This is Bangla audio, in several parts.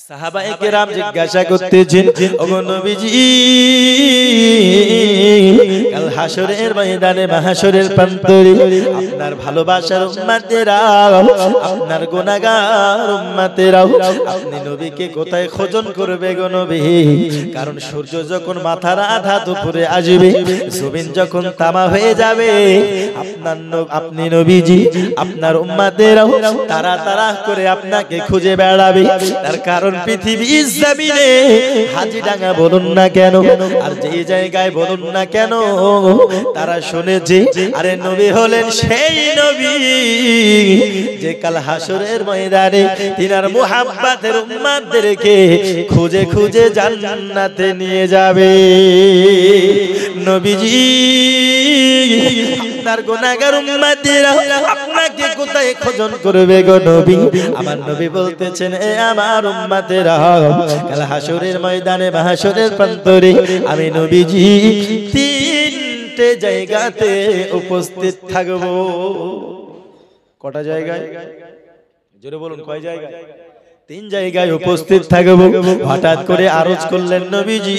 সাহাবায়ে কেরাম জিজ্ঞাসা করতেছেন, ওগো নবীজি, কাল হাসরের ময়দানে মাহশরের প্রান্তরে আপনার ভালোবাসার উম্মতেরা, আপনার গুনাহগার উম্মতেরা আপনি নবীকে কোথায় খোঁজন করবে গো নবী? কারণ সূর্য যখন মাথার আধা দুপুরে আসবে, জমিন যখন তামা হয়ে যাবে, আপনি নবীজি আপনার উম্মতেরা তারা তারা করে আপনাকে খুঁজে বেড়াবে। তার কারণ পৃথিবীর জমিনে হাজিডাঙ্গা বলুন না কেন, আর যে জায়গায় বলুন না কেন, তারা শুনেছে আরে নবী হলেন সেই নবী যে কাল হাসরের ময়দানে তিনার মুহাব্বতের উম্মতদেরকে খুঁজে খুঁজে জান্নাতে নিয়ে যাবে। নবীজি আপনার গুনাহগার উম্মতেরা আপনাকে কোথায় খোঁজন করবে গো নবী? আমার নবী বলতেছেন, এ আমার উম্মতেরা, কাল হাসরের ময়দানে মাহশরের প্রান্তরে আমি নবীজি তিনটে জায়গাতে উপস্থিত থাকব। কটা জায়গায়? জোরে বলুন, কয় জায়গায়? তিন জায়গায় উপস্থিত থাকব। হঠাৎ করে আরজ করলেন, নবীজি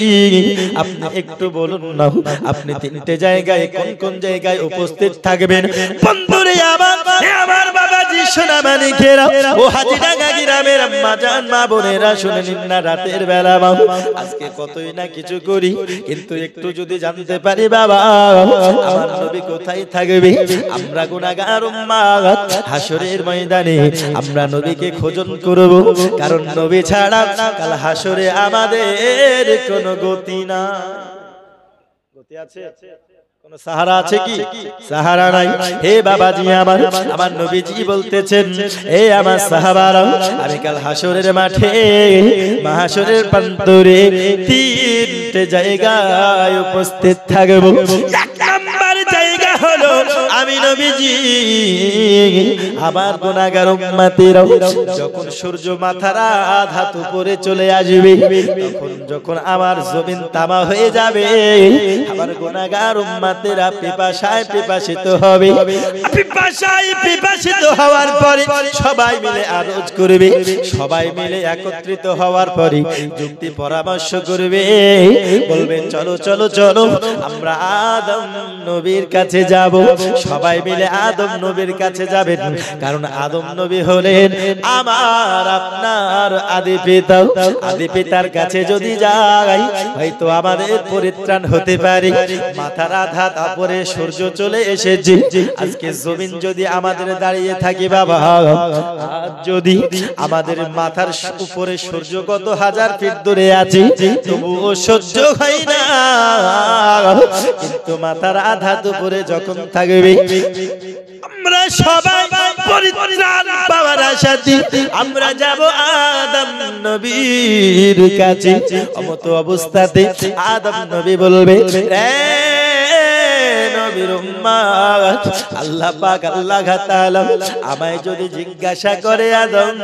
আপনি একটু বলুন না, আপনি তিনটে জায়গায় কোন কোন জায়গায় উপস্থিত থাকবেন? বন্ধুরে আমার বাবাজি সোনামানিকেরা, ও হাজিডাঙ্গা গ্রামের আম্মা জান মা বোনেরা, শুনে নিন না, রাতের বেলা আজকে কতই না কিছু করি, কিন্তু একটু যদি জানতে পারি বাবা আমার নবী কোথায় থাকবে, আমরা গুনাহগার উম্মত হাসরের ময়দানে আমরা নবীকে খোঁজন করব। কারণ নবী ছাড়া কাল হাসরে আমাদের কোনো গতি না। গতি আছে? কোন সাহারা আছে কি? সাহারা নাই। হে বাবাজি আমার নবীজি বলতেছেন, হে আমার সাহাবারা, আমি কাল হাসরের মাঠে মাহশরের প্রান্তরে তিনটে জায়গায় উপস্থিত থাকব। এক নাম্বার জায়গা হলো আমি নবীজি আমার গুনাহগার উম্মতেরা যখন সূর্য মাথার আধা উপরে চলে আসবে, তখন যখন আমার জমিন তামা হয়ে যাবে, আমার গুনাহগার উম্মতেরা পিপাসায় পিপাসিত হবে। পিপাসায় পিপাসিত হওয়ার পরে সবাই মিলে আরজ করবে, সবাই মিলে একত্রিত হওয়ার পরে যুক্তি পরামর্শ করবে, বলবে চলো চলো চলো আমরা আদম নবীর কাছে যাব। সবাই মিলে আদম নবীর কাছে যাবেন, কারণ আদম নবী হলেন আমার আপনার আদি পিতা। আদি পিতার কাছে যদি যাই হয়তো আমাদের পরিত্রাণ হতে পারে। মাথার আধা উপরে সূর্য চলে এসেছে, আজকে জমিন যদি আমাদের দাঁড়িয়ে থাকি বাবা, যদি আমাদের মাথার উপরে সূর্য কত হাজার ফিট দূরে আছে তবুও সহ্য হয় না, কিন্তু মাথার আধা উপরে যখন থাকবে আমরা সবাই পরিত্রাণ পাওয়ার আশাতে আমরা যাব আদম নবীর কাছে। অমত অবস্থাতে আদম নবী বলবে, নবীর উম্মত, আল্লাহ পাক আল্লাহ তাআলা আমায় যদি জিজ্ঞাসা করে, আদম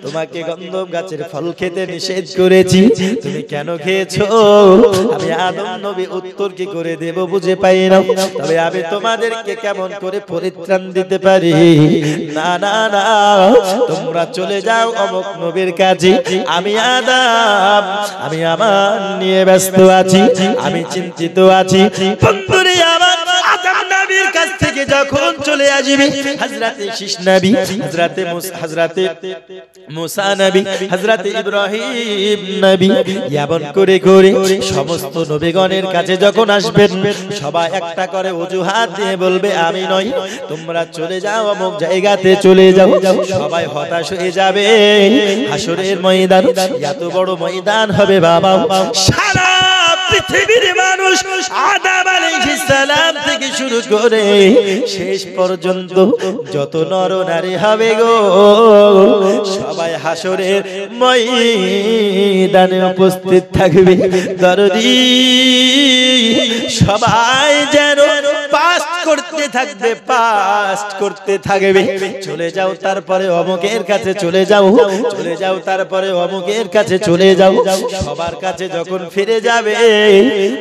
তোমাকে গন্ধম গাছের ফল খেতে নিষেধ করেছি, তুমি কেন খেয়েছো? আমি আদম নবী উত্তর কি করে দেব বুঝে পাই না। তবে আমি তোমাদেরকে কেমন করে পরিত্রাণ দিতে পারি? না না না, তোমরা চলে যাও অমুক নবীর কাছে, আমি আদম আমি আমার নিয়ে ব্যস্ত আছি, আমি চিন্তিত আছি। বন্ধুরে আমার আদম নবীর কাছ থেকে যখন চলে আসবে হযরতে শীষ নবী, হযরতে মুসা নবী, হযরতে ইব্রাহিম নবী, এমন করে করে সমস্ত নবীগণের কাছে যখন আসবেন সবাই একটা করে অজুহাত দিয়ে বলবে, আমি নই, তোমরা চলে যাও অমুক জায়গাতে চলে যাও। সবাই হতাশ হয়ে যাবে। হাসরের ময়দান এত বড় ময়দান হবে বাবা, সারা পৃথিবীর মানুষ আদম আলাইহিস সালাম থেকে শুরু করে শেষ পর্যন্ত যত নর নারী হবে গো, সবাই হাসরের ময়দানে উপস্থিত থাকবে। দরদি সবাই যেন পাস্ট করতে থাকবে, পাস্ট করতে থাকবে। চলে যাও তারপরে অমুকের কাছে চলে যাও, চলে যাও তারপরে অমুকের কাছে চলে যাও। সবার কাছে যখন ফিরে যাবে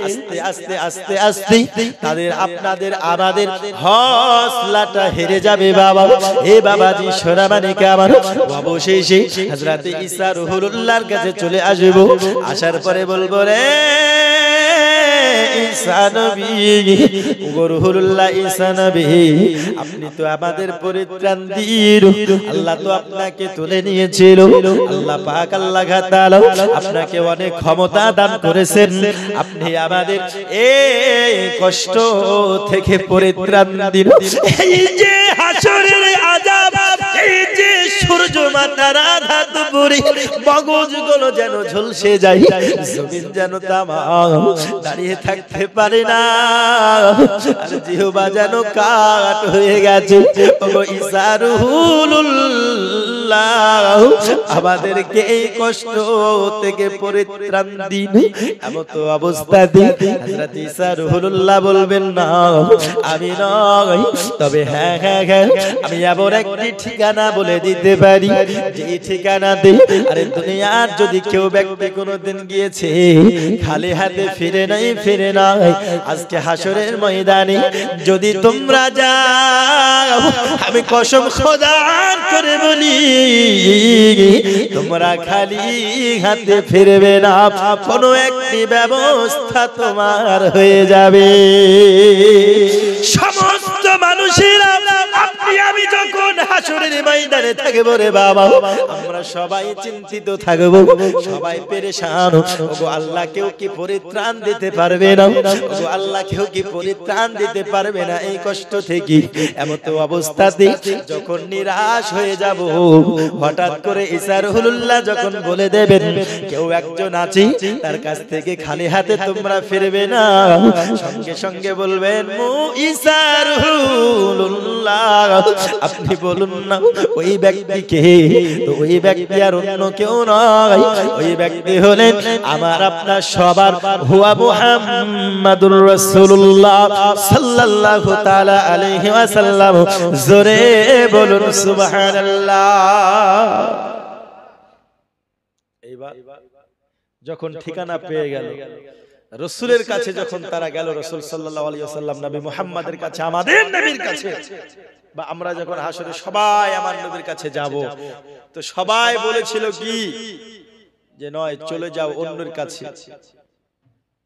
আস্তে আস্তে আস্তে আস্তে তাদের আপনাদের আমাদের হৌসলাটা হেরে যাবে বাবা। এ বাবাজি সোনামানিকা আমার, অবশেষে হযরত ঈসা রুহুল্লাহর কাছে চলে আসবো। আসার পরে বলবো রে ঈসা নবী, রুহুল্লাহ ঈসা নবী, আপনি তো আমাদের পরিত্রাণ দিন। আল্লাহ তো আপনাকে তুলে নিয়েছিল, আল্লাহ পাক আল্লাহ তাআলা আপনাকে অনেক ক্ষমতা দান করেছেন। আপনি আমাদের এই কষ্ট থেকে পরিত্রাণ দিন। এই যে হাসরের আযাব, এই যে সূর্য মাথার আঘাত পড়ে মগজগুলো যেন ঝলসে যায়, জমিন যেন তামাম দাঁড়িয়ে থাকতে পারে না, আর জিহ্বা যেন কাঠ হয়ে গেছে। ওগো ঈসা রুহুল্লাহ, আমাদেরকে এই কষ্ট থেকে পরিত্রাণ দিন। এমন তো অবস্থা দিন হযরত ঈসা রুহুল্লাহ বলবেন না আমি নয়, তবে হ্যাঁ হ্যাঁ হ্যাঁ আমি এমন একটি ঠিকানা বলে দিতে পারি যে ঠিকানাতে আরে দুনিয়ার যদি কেউ ব্যক্তি কোনোদিন গিয়েছে খালি হাতে ফিরে নাই, ফিরে নাই, আজকে হাসরের ময়দানে যদি তোমরা যাও, আমি কসম খোদার করে বলি তোমরা খালি হাতে ফিরবে না, কোনো একটি ব্যবস্থা তোমার হয়ে যাবে। সমস্ত মানুষেরা আপনি আমি যখন হাসরের ময়দানে থাকবো রে বাবা, আমরা সবাই চিন্তিত থাকবো, সবাই পেরেশান। ওগো আল্লাহ কেউ কি পরিত্রাণ দিতে পারবে না? ওগো আল্লাহ কেউ কি পরিত্রাণ দিতে পারবে না এই কষ্ট থেকে? এমন তো অবস্থাতে যখন নিরাশ হয়ে যাব, হঠাৎ করে ঈসা রুহুল্লাহ যখন বলে দেবেন কেউ একজন আছে তার কাছ থেকে খালি হাতে তোমরা ফিরবে না, সঙ্গে সঙ্গে বলবেন ঈসা রুহুল্লাহ আপনি বলুন না ওই ব্যক্তিকে, তো ওই ব্যক্তি আর অন্য কেউ নয়, ওই ব্যক্তি হলেন আমার আপনার সবার হুয়া মুহাম্মাদুর রাসূলুল্লাহ সাল্লাল্লাহু তাআলা আলাইহি ওয়াসাল্লাম। জোরে বলুন সুবহানাল্লাহ। এইবার যখন ঠিকানা পেয়ে গেল, রাসূলের কাছে যখন তারা গেল, রাসূল সাল্লাল্লাহু আলাইহি ওয়াসাল্লাম নবী মুহাম্মাদের কাছে, আমাদের নবীর কাছে, বা আমরা যখন হাসরে সবাই আমার নবীর কাছে যাব, তো সবাই বলেছিল কি যে নয় চলে যাও অন্যের কাছে,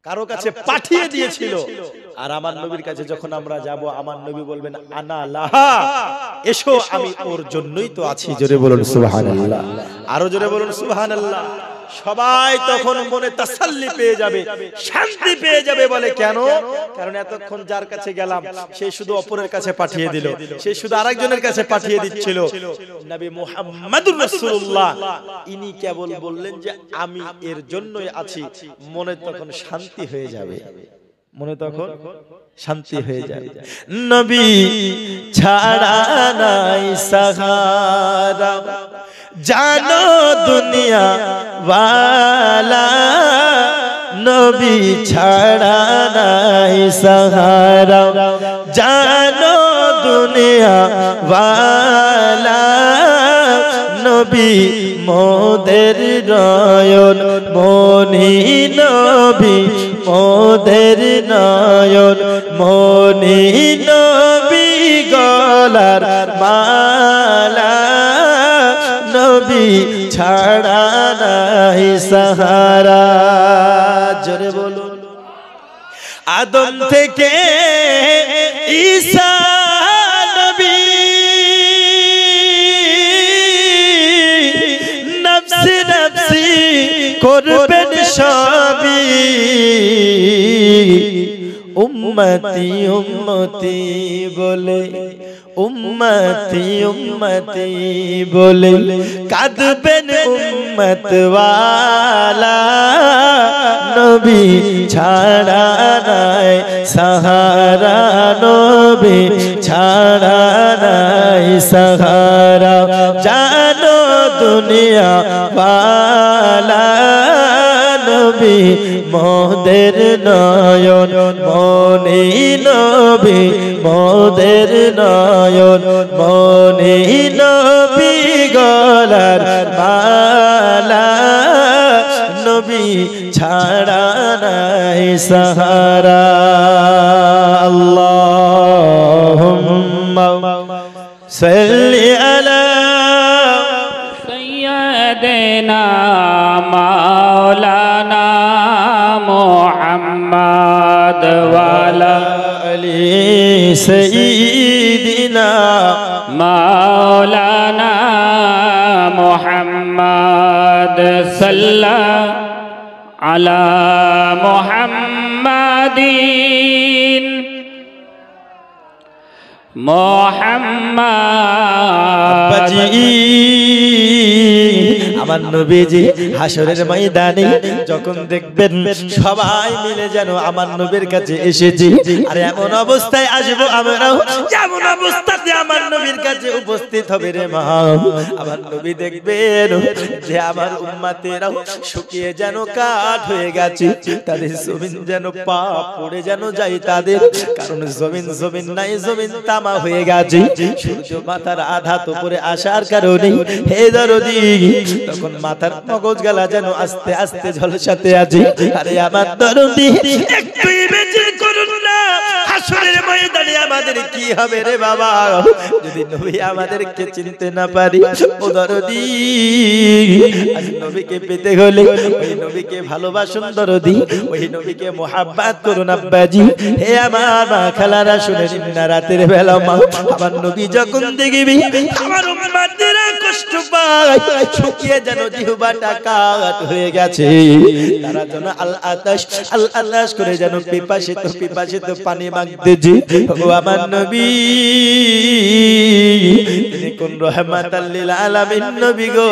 কারো কাছে পাঠিয়ে দিয়েছিল। আর আমার নবীর কাছে যখন আমরা যাব, আমার নবী বলবেন আনা লাহা, এসো আমি ওর জন্যই তো আছি। জোরে বলুন সুবহানাল্লাহ, আরো জোরে বলুন সুবহানাল্লাহ। সবাই তখন মনে তাসাল্লি পেয়ে যাবে, শান্তি পেয়ে যাবে। বলে কেন? কারণ এতক্ষণ যার কাছে গেলাম সে শুধু অপরের কাছে পাঠিয়ে দিল, সে শুধু আরেকজনের কাছে পাঠিয়ে দিচ্ছিল। নবী মুহাম্মাদুর রাসূলুল্লাহ ইনি কেবল বললেন যে আমি এর জন্যই আছি, মনে তখন শান্তি হয়ে যাবে, মনে তখন শান্তি হয়ে যায়। নবী ছাড়া নাই সাহারা, জানো দুনিয়া ওয়ালা, নবী ছাড়া নাই সাহারা, জানো দুনিয়া ওয়ালা, নবী মোদের নয়ন মনি, নবী মোদের নয়ন মনি, নবী গলার মালা, নবী ছাড়া নাই সাহারা। জোরে বলুন। আদম থেকে ঈসা নবী, নফসি নফসি করবেন সবই, উম্মতি উম্মতি বলে, উম্মতি উম্মতি বলে কাঁদবেন উম্মতওয়ালা, নবী ছাড়া নাই সাহারা, নবী ছাড়া নাই সাহারা, জানো দুনিয়া ওয়ালা, নবী মোদের নয়ন মনি নবী মোদের নয়ন মনি নবী গলার মালা নবী ছাড়া নাই সাহারা আল্লাহুম্মা সাল্লি আলা সাইয়্যিদিনা মাওলানা মুহাম্মদ ওয়া আলা আলি সাইয়্যিদিনা মাওলানা মুহাম্মদ সাল্লাল্লাহু আলা মুহাম্মাদিন মুহাম্মদ আমার নবীজি হাসরের ময়দানে যখন দেখবেন সবাই মিলে যেন আমার নবীর কাছে এসেছি আর এমন অবস্থায় আসবো আমরাও যেমন অবস্থাতে আমার নবীর কাছে উপস্থিত হবে রে মা আমার নবী দেখবেন যে আমার উম্মতেরাও শুকিয়ে যেন কাঠ হয়ে গেছে তাদের জমিন যেন পা পড়ে যেন যায় তাদের কারণ জমিন নাই জমিন তামা হয়ে গেছে সূর্য মাথার আধা তো পরে আসার কারণে হে দরদি তখন মাথার মগজ গলা যেন আস্তে আস্তে ঝলসাতে আছে আরে আমার দরদি একটু ইমেজিন করুন না হাসরের ময়দানে আমাদের কি হবে রে বাবা যদি নবী আমাদেরকে চিনতে না পারি ও দরদি আজ নবীকে পেতে হলে ওই নবীকে ভালোবাসুন দরদি ওই নবীকে মোহাব্বত করুন আব্বাজি হে আমার মা খালারা শুনে নিন না রাতের বেলা মা আমার নবী যখন দেখবি আমার উম্মতেরা কষ্ট পায় শুকিয়ে যেন জিহ্বাটা কাঠ হয়ে গেছে তারা যেন আল আতাশ করে যেন পিপাসিত পানি মাগতেছে ও আমার নবী তিনি কোন রহমাতাল লিল আলামিন নবী গো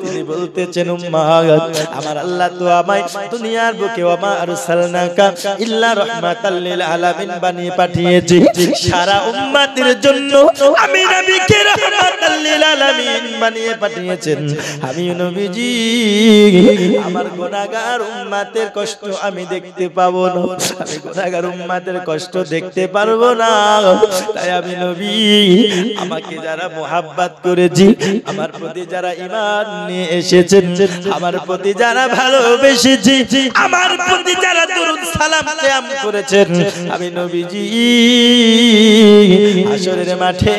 তিনি বলতেছেন উম্মাত আমার আল্লাহ তো আমায় দুনিয়ার বুকে ওমা আরসালনাকা ইল্লা রাহমাতাল লিল আলামিন বানিয়ে পাঠিয়েছে সারা উম্মতের জন্য আমি নবীকে রাহমাতাল লিল আলামিন বানিয়ে পাঠিয়েছেন আমি নবীজি আমার গুনাহগার উম্মতের কষ্ট আমি দেখতে পাবো না আমি গুনাহগার উম্মতের কষ্ট দেখতে পারবো না তাই আমি নবী আমাকে যারা মোহাব্বত করেছি আমার প্রতি যারা ঈমান নিয়ে এসেছেন আমার প্রতি যারা ভালোবেসেছি আমার প্রতি যারা দরুদ সালাম কিয়াম করেছেন আমি নবীজি হাসরের মাঠে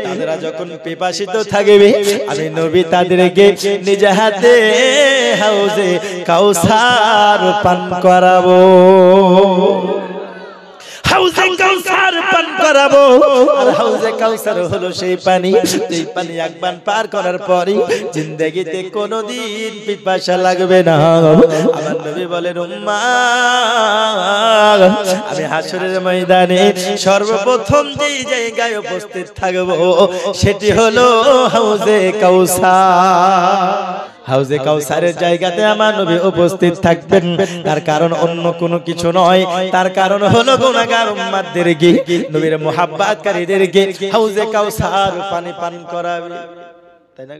তারা যখন পিপাসিত থাকবে আমি নবী তাদেরকে নিজ হাতে হাউজে কাউসার পান করাবো হাউজে কাউসার পান করাবো আর হাউজে কাউসার হলো সেই পানি যেই পানি একবার পার করার পরে জিন্দেগিতে কোনোদিন পিপাসা লাগবে না আমার নবী বলেন উম্মাত আমি হাসরের ময়দানে সর্বপ্রথম যেই জায়গায় উপস্থিত থাকবো সেটি হলো হাউজে কাউসার হাউজে কাউসারের জায়গাতে আমার নবী উপস্থিত থাকবেন তার কারণ অন্য কোনো কিছু নয় তার কারণ হলো গুনাহগার উম্মতদেরকে নবীর মুহাব্বতকারীদেরকে হাউজে কাউসার পানি পান করাবে তাই না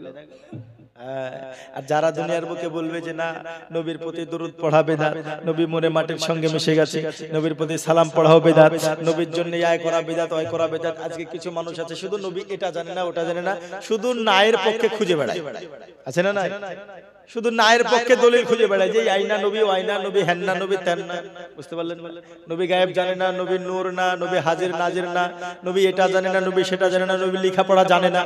আর যারা দুনিয়ার বুকে বলবে যে না নবীর প্রতি দরুদ পড়াবে না নবী মনে মাটির সঙ্গে মিশে গেছে নবীর প্রতি সালাম পড়াও বিদআত নবীর জন্য আয় করা বিদআত ওই করা বিদআত আজকে কিছু মানুষ আছে শুধু নবী এটা জানে না ওটা জানে না শুধু নায়ের পক্ষে খুঁজে বেড়ায় আছে না না শুধু নায়ের পক্ষে দলিল খুঁজে বেড়ায় যে আইনা নবী ওয়াইনা নবী হেন্না নবী তেন্না বুঝতে পারলেন নবী গায়েব জানে না নবী নূর না নবী হাজির নাজির না নবী এটা জানে না নবী সেটা জানে না নবী লেখাপড়া জানে না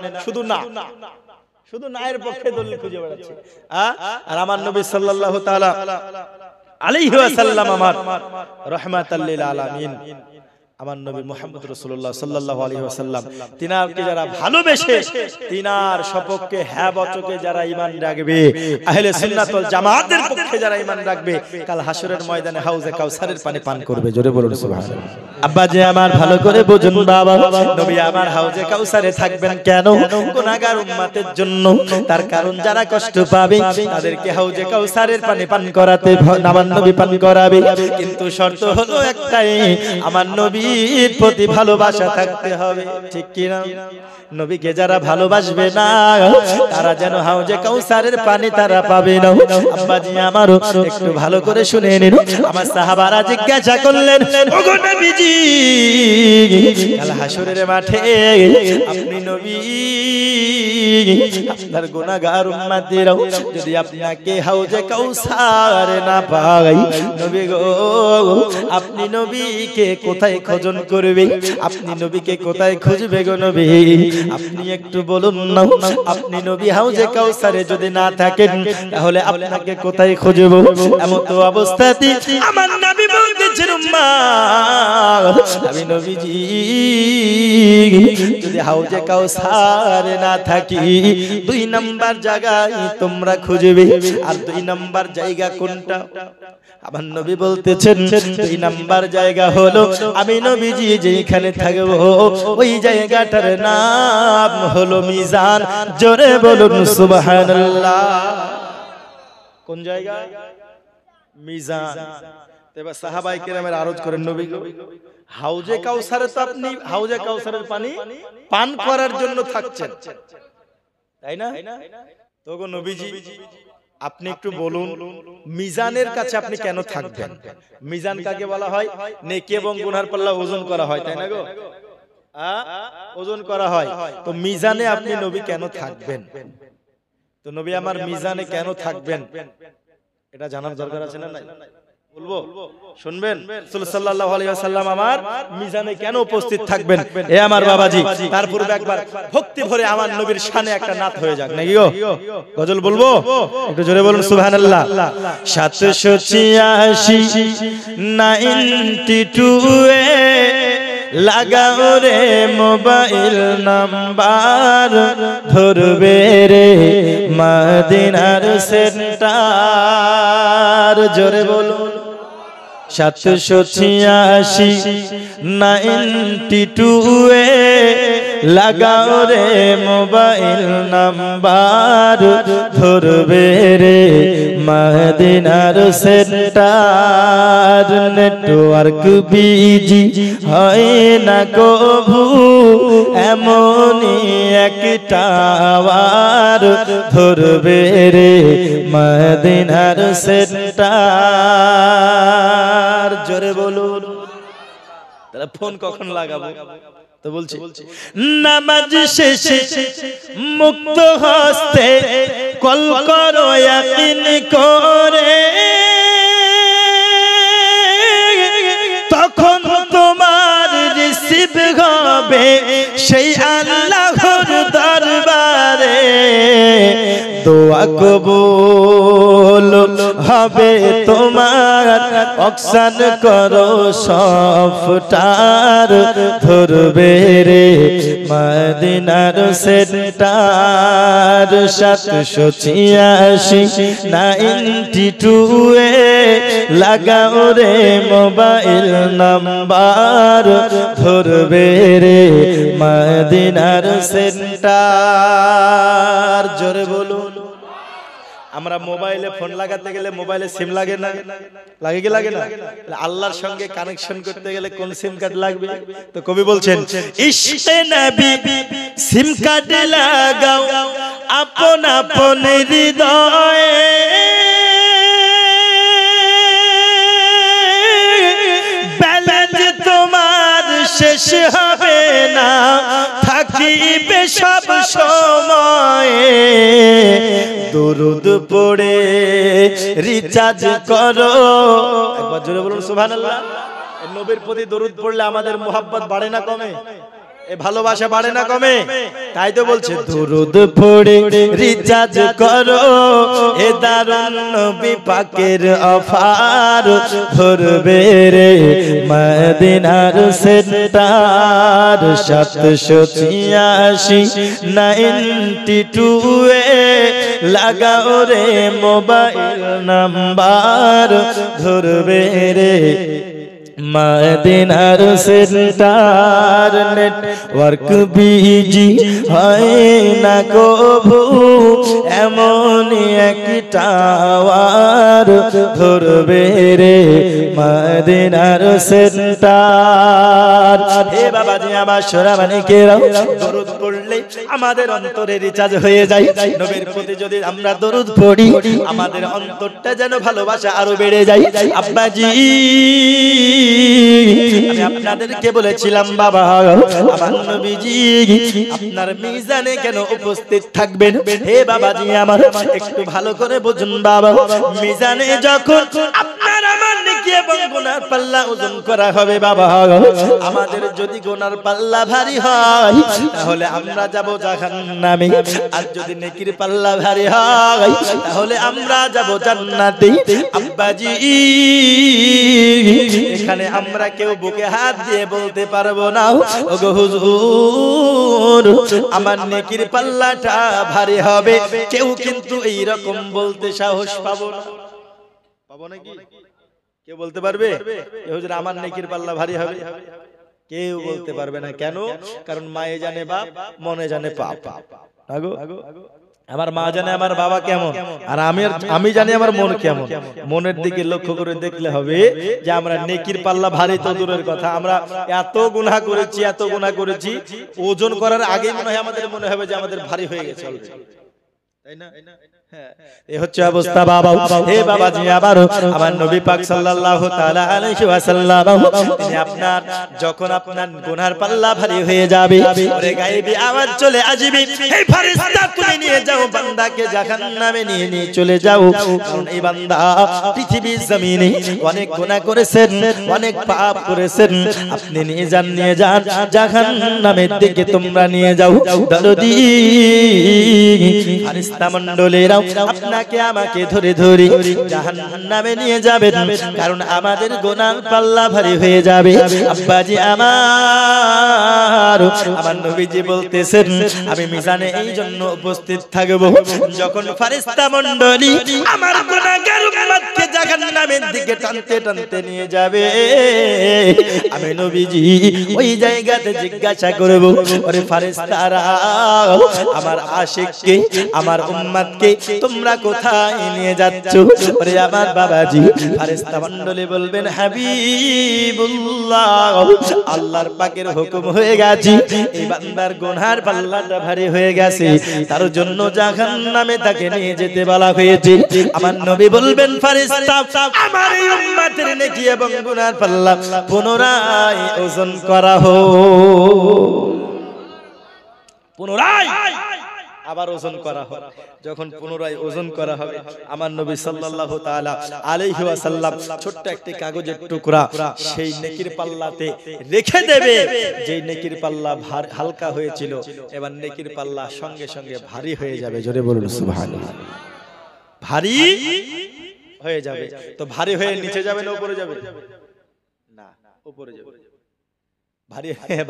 শুধু নায়ের পক্ষে দলিল খুঁজে বেড়াচ্ছে আর আমার নবী সাল্লাল্লাহু তাআলা আলাইহি ওয়াসাল্লাম আমার রাহমাতাল লিল আলামিন আমার নবী মুহাম্মদ রাসূলুল্লাহ সাল্লাল্লাহু আলাইহি ওয়াসাল্লাম তিনারকে যারা ভালোবেসে তিনার সপক্ষে হ্যাঁ বচকে যারা ঈমান রাখবে আহলে সুন্নাত ওয়াল জামাতের পক্ষে যারা ঈমান রাখবে কাল হাসরের ময়দানে হাউজে কাউসারের পানি পান করবে জোরে বলুন সুবহানাল্লাহ আব্বা যে আমার ভালো করে বুঝুন বাবা নবী আমার হাউজে কাউসারে থাকবেন কেন গুনাহগার উম্মতের জন্য তার কারণ যারা কষ্ট পাবে তাদেরকে হাউজে কাউসারের পানি পান করাতে আমার নবী পান করাবে কিন্তু শর্ত হলো একটাই আমার নবী নবীর প্রতি ভালোবাসা থাকতে হবে ঠিক কি না নবীকে যারা ভালোবাসবে না তারা যেন হাউজে কাউসারের পানি তারা পাবে না আব্বাজি আমার আমার একটু ভালো করে শুনে নিন আমার সাহাবারা জিজ্ঞাসা করলেন ওগো নবীজি কাল হাসরের মাঠে আপনি নবী আপনার গুনাহগার উম্মতেরা যদি আপনাকে হাউজে কাউসার না পায় নবী গো আপনি নবীকে কোথায় খোঁজন করবে আপনি নবীকে কোথায় খুঁজবে গো নবী আপনি একটু বলুন না আপনি নবী হাউজে কাউসারে যদি না থাকেন তাহলে আপনাকে কোথায় খুঁজব এমন তো অবস্থাতে আমার নবী বলতেছেন উম্মত আমি নবীজি যদি হাউজে কাউসারে না থাকি দুই নাম্বার জায়গায় তোমরা খুঁজবে আর দুই নাম্বার জায়গা কোনটা আমার নবী বলতেছেন দুই নাম্বার জায়গা হলো আমি নবীজি যেখানে থাকবো ওই জায়গাটার নাম হলো মিজান জোরে বলুন সুবহানাল্লাহ কোন জায়গা মিজান এবার সাহাবায়ে কেরামের আরজ করেন নবী হাউজে কাউসারে তো আপনি হাউজে কাউসারের পানি পান করার জন্য থাকছেন তাই না তো গো নবীজি আপনি একটু বলুন মিজানের কাছে আপনি কেন থাকবেন মিজান কাকে বলা হয় নেকি এবং গুনার পাল্লা ওজন করা হয় তাই না গো ওজন করা হয় তো মিজানে আপনি নবী কেন থাকবেন তো নবী আমার মিজানে কেন থাকবেন এটা জানার দরকার আছে না নাই বলবো শুনবেন রাসূল সাল্লাল্লাহু আলাইহি ওয়াসাল্লাম আমার মিজানে কেন উপস্থিত থাকবেন এ আমার বাবাজি তার পূর্বে একবার ভক্তি ভরে আমার নবীর শানে একটা নাত হয়ে যাক নাকি গো গজল বলবো একটু জোরে বলুন সুবহানাল্লাহ 786 এ লাগাও রে মোবাইল নাম্বার ধরবে রে মদিনার সেন্টার জোরে বলুন 786 এ লাগাও রে মোবাইল নাম্বার ধরবে রে মদিনার সেন্টার নেটওয়ার্ক বিজি হয় না কভু এমনই একটা আওয়ার ধরবে রে মদিনার সেন্টার জোরে বলুন তাহলে ফোন কখন লাগাবো তো বলছি নামাজ শেষে মুক্ত হস্তে কল করো ইয়াকিন করে তখন তোমার রিসিভ হবে সেই আল্লাহর দরবারে দোয়া কবুল হবে তোমার অকসান করো সফটার ধরবে রে মদিনার সেন্টার 786 এ লাগাও রে মোবাইল নাম্বার ধরবে রে মদিনার সেন্টার জোরে বলুন আমরা মোবাইলে ফোন লাগাতে গেলে মোবাইলে সিম লাগে না লাগে কি লাগে না আল্লাহর সঙ্গে কানেকশন করতে গেলে কোন সিম কার্ড লাগবে তো কবি বলছেন ইশকে নবী সিম কার্ড লাগাও আপন আপন হৃদয়ে ব্যালেন্স তোমার শেষ হবে না থাকিবে সব সময়ে দরুদ পড়ে রিচার্জ করো একবার জোরে বলুন সুবহানাল্লাহ নবীর প্রতি দরুদ পড়লে আমাদের মোহাব্বত বাড়ে না কমে এ ভালোবাসা বাড়ে না কমে তাই তো বলছে দরুদ পড়ে রিচার্জ করো এ দারুন নবী পাকের অফার ধরবে রে মদিনার সেন্টার 786 এ লাগাও রে মোবাইল নাম্বার ধরবে রে মদিনার সেন্টার নেটওয়ার্ক বিজি হয় না কভু, এমন একটি টাওয়ার ধরবে রে মদিনার সেন্টার। হে বাবাজি আমার সোনামানিকেরা, দরুদ পড়লে আমাদের অন্তরে রিচার্জ হয়ে যায়। নবীর প্রতি যদি আমরা দরুদ পড়ি আমাদের অন্তরটা যেন ভালোবাসা আরো বেড়ে যায়। আব্বাজি আমি আপনাদেরকে বলেছিলাম বাবা আমার নবীজি আপনার মিজানে কেন উপস্থিত থাকবেন। হে বাবাজি আমার একটু ভালো করে বুঝুন বাবা, মিজানে যখন আপনার আমার নেকি এবং গুনার পাল্লা ওজন করা হবে বাবা, আমাদের যদি গুনার পাল্লা ভারী হয় তাহলে আমরা যাব জাহান্নামে, আর যদি নেকির পাল্লা ভারী হয় তাহলে আমরা যাব জান্নাতে। আব্বাজি এখানে আমরা কেউ বুকে হাত দিয়ে বলতে পারবো না ওগো হুজুর আমার নেকির পাল্লাটা ভারী হবে, কেউ কিন্তু এই রকম বলতে সাহস পাবো না। পাবো নাকি? কেউ বলতে পারবে হুজুর আমার নেকির পাল্লা ভারী হবে? কেউ বলতে পারবে না। কেন? কারণ মায়ে জানে বাপ, মনে জানে পাপ। আমার মা জানে আমার বাবা কেমন, আর আমি জানি আমার মন কেমন। মনের দিকে লক্ষ্য করে দেখলে হবে যে আমরা নেকির পাল্লা ভারী তো দূরের কথা, আমরা এত গুনাহ করেছি ওজন করার আগে মনে হয় আমাদের মনে হবে যে আমাদের ভারী হয়ে গেছে, তাই না? এই হচ্ছে অবস্থা বাবা। হে বাবাজি আবার আমার নবী পাক সাল্লাল্লাহু তাআলা আলাইহি ওয়াসাল্লাম তিনি আপনার যখন আপনার গুনার পাল্লা ভারী হয়ে যাবে ওরে গায়েবী আওয়াজ চলে আসবে, এই ফেরেশতা তুমি নিয়ে যাও বান্দাকে জাহান্নামে নিয়ে চলে যাও। কারণ এই বান্দা পৃথিবীর জমিনে অনেক গুনাহ করেছেন, অনেক পাপ করেছেন, আপনি নিয়ে যান জাহান্নামের দিকে তোমরা নিয়ে যাও। দরদি ফেরেশতা মণ্ডলীরা আপনাকে আমাকে ধরে ধরে জাহান্নামে নিয়ে যাবেন, কারণ আমাদের গুনাহ পাল্লা ভারী হয়ে যাবে। আব্বাজি আমার নবীজি বলতেছেন আমি মিজানে এই জন্য উপস্থিত থাকব যখন ফেরেশতা মণ্ডলী আমার গুনাহগার উম্মতকে জাহান্নামের দিকে টানতে টানতে নিয়ে যাবে, আমি নবীজি ওই জায়গাতে জিজ্ঞাসা করব ওরে ফেরেশতারা আমার আশিককে আমার উম্মতকে তোমরা কোথায় নিয়ে যাচ্ছ? ওরে আমার বাবাজি ফেরেশতা মণ্ডলী বলবেন হাবিবুল্লাহ আল্লাহর পাকের হুকুম হয়ে গেছে, এই বান্দার গুনার পাল্লাটা ভারী হয়ে গেছে, তার জন্য জাহান্নামে তাকে নিয়ে যেতে বলা হয়েছে। আমার নবী বলবেন ফেরেশতা আমার এই উম্মতের নেকি এবং গুনার পাল্লা পুনরায় ওজন করা হোক। পুনরায় আবার ওজন করা হবে। যখন পুনরায় ওজন করা হবে আমার নবী সাল্লাল্লাহু তাআলা আলাইহি ওয়াসাল্লাম ছোট্ট একটি কাগজের টুকরা সেই নেকির পাল্লাতে রেখে দেবে, যেই নেকির পাল্লা হালকা হয়েছিল এবার নেকির পাল্লা সঙ্গে সঙ্গে ভারী হয়ে যাবে। জোরে বলুন সুবহানাল্লাহ। ভারী হয়ে যাবে। তো ভারী হয়ে নিচে যাবে না উপরে যাবে? না, উপরে যাবে।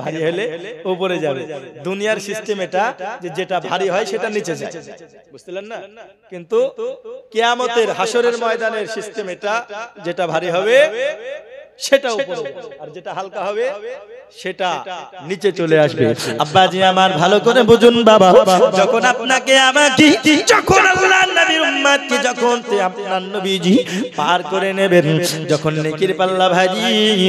ভারী হলে উপরে যাবে। দুনিয়ার সিস্টেম এটা যে যেটা ভারী হয় সেটা নিচে যায়, বুঝলেন না? কিন্তু কিয়ামতের হাসরের ময়দানের সিস্টেম এটা, যেটা ভারী হবে সেটা উপরে আর যেটা হালকা হবে সেটা নিচে চলে আসবে। আব্বাজি আমার ভালো করে বুঝুন বাবা, যখন আপনাকে আমাকে যখন আল্লাহর নবীর উম্মতকে যখন আপনার নবীজি পার করে নেবেন, যখন নেকির পাল্লা ভারী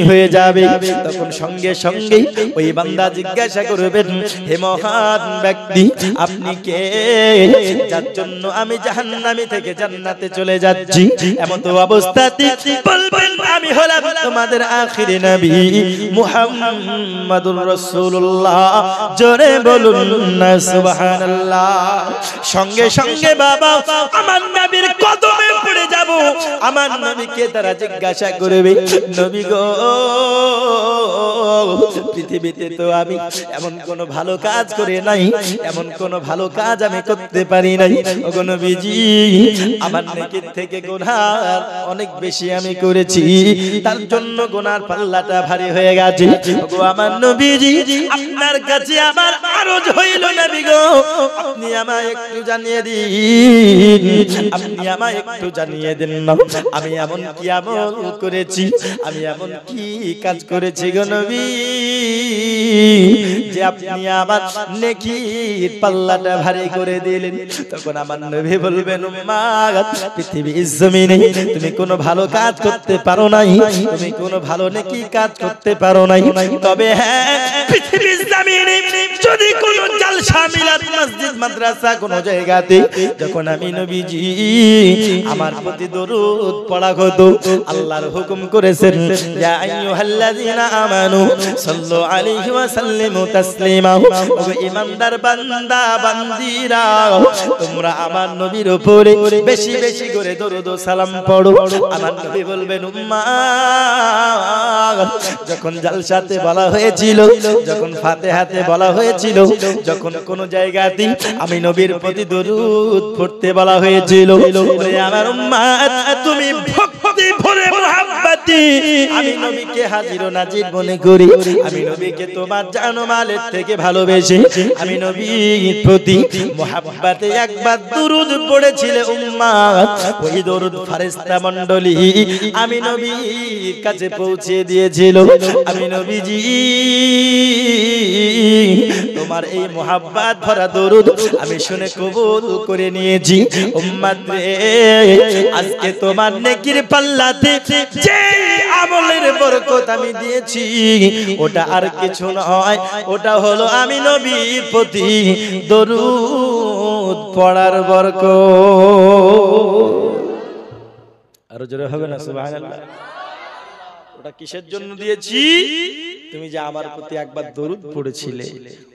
হয়ে যাবে তখন সঙ্গে সঙ্গে ওই বান্দা জিজ্ঞাসা করবেন হে মহান ব্যক্তি আপনি কে, যার জন্য আমি জাহান্নামী থেকে জান্নাতে চলে যাচ্ছি? এমন তো অবস্থাতে বলবেন আমি হলাম তোমাদের আখিরি নবী মুহাম্মাদুর রাসূলুল্লাহ। জোরে বলুন না সুবহানাল্লাহ। সঙ্গে সঙ্গে বাবা আমার নবীর কদমে পড়ে যাব। আমার নবীকে তারা জিজ্ঞাসা করবে নবী গো পৃথিবীতে তো আমি এমন কোন ভালো কাজ করে নাই, এমন কোন ভালো কাজ আমি করতে পারি নাই। ওগো নবীজি, আমার নেকির থেকে গুনাহ অনেক বেশি আমি করেছি, তার জন্য গুনার পাল্লাটা ভারী হয়ে গেছে। ওগো আমার নবীজি, আপনার কাছে আমার আরজ হইল নবী গো, আপনি আমায় একটু জানিয়ে দিন, আপনি আমায় একটু জানিয়ে দিন না, আমি এমন কি আমল করেছি, আমি এমন কি কাজ করেছি গো নবী, যে আপনি আমার নেকির পাল্লাটা ভারী করে দিলেন। তখন আমার নবী বলবেন, উম্মাত, পৃথিবীর জমিনে তুমি কোনো ভালো কাজ করতে পারো নাই, তুমি কোনো ভালো নেকি কাজ করতে পারো নাই, তবে হ্যাঁ, পৃথিবীর জমিনে যদি কোনো জালসা মিলাদ মসজিদ মাদ্রাসা কোনো জায়গাতে যখন আমি নবীজি আমার প্রতি দরুদ পড়া হতো, আল্লাহর হুকুম করেছেন, ইয়া আইয়ুহাল্লাযীনা আমানু সাল্লু আলাইহি ওয়া সাল্লিমু তাসলিমা, ও ঈমানদার বান্দা বান্দিরা, তোমরা আমার নবীর উপরে বেশি বেশি করে দরুদ ও সালাম পড়ো। আমার নবী বলবেন, উম্মাত, যখন জালসাতে বলা হয়েছিল, যখন ফাতিহাতে বলা হয়েছিল, যখন কোন জায়গাতে আমি নবীর প্রতি দরুদ পড়তে বলা হয়েছিল, ওরে আমার উম্মাত, তুমি ভক্তি ভরে মুহাব্বতি আমি নবীকে হাজির ও নাজির মনে করি, আমি নবীকে তোমার জান ও মালের থেকে ভালোবেসে আমি নবীর প্রতি মুহাব্বতে একবার দরুদ পড়েছিলে উম্মাত, ওই দরুদ ফেরেশতা মণ্ডলী আমি নবীর কাছে পৌঁছে দিয়েছিল। আমি নবীজি তোমার এই মুহাব্বত ভরা দরুদ আমি শুনে কবুল করে নিয়েছি। উম্মত রে, আজকে তোমার নেকির পাল্লাতে যে আমলের বরকত আমি দিয়েছি, ওটা আর কিছু নয়, ওটা হলো আমি নবীর প্রতি দরুদ পড়ার বরকত। আরো জোরে হবে না সুবহানাল্লাহ? ওটা কিসের জন্য দিয়েছি? তুমি যে আমার প্রতি একবার দরুদ পড়েছিলে,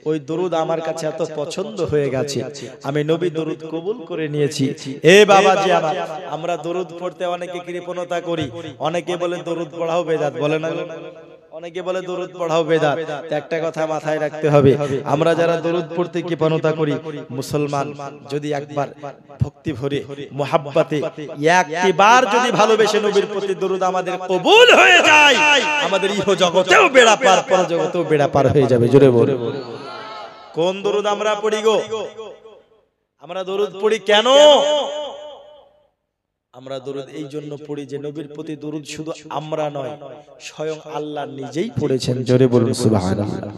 ওই দরুদ আমার কাছে এত পছন্দ হয়ে গেছে, আমি নবী দরুদ কবুল করে নিয়েছি। এ বাবাজি আমার, আমরা দরুদ পড়তে অনেকে কৃপণতা করি, অনেকে বলে দরুদ পড়াও বেদাত, বলে না? অনেকে বলে দরুদ পড়াও বেদাত। একটা কথা মাথায় রাখতে হবে, আমরা যারা দরুদ পড়তে কৃপণতা করি, মুসলমান যদি একবার ভক্তি ভরে মুহাব্বতে একবার যদি ভালোবেসে নবীর প্রতি দরুদ আমাদের কবুল হয়ে যায়, আমাদের ইহ জগতেও বেড়া পার, পর জগতেও বেড়া পার হয়ে যাবে। জোরে বল, কোন দরুদ আমরা পড়ি গো? আমরা দরুদ পড়ি কেন? আমরা দরুদ এই জন্য পড়ি যে নবীর প্রতি দরুদ শুধু আমরা নয়, স্বয়ং আল্লাহ নিজেই পড়েছেন। জোরে বলুন সুবহানাল্লাহ।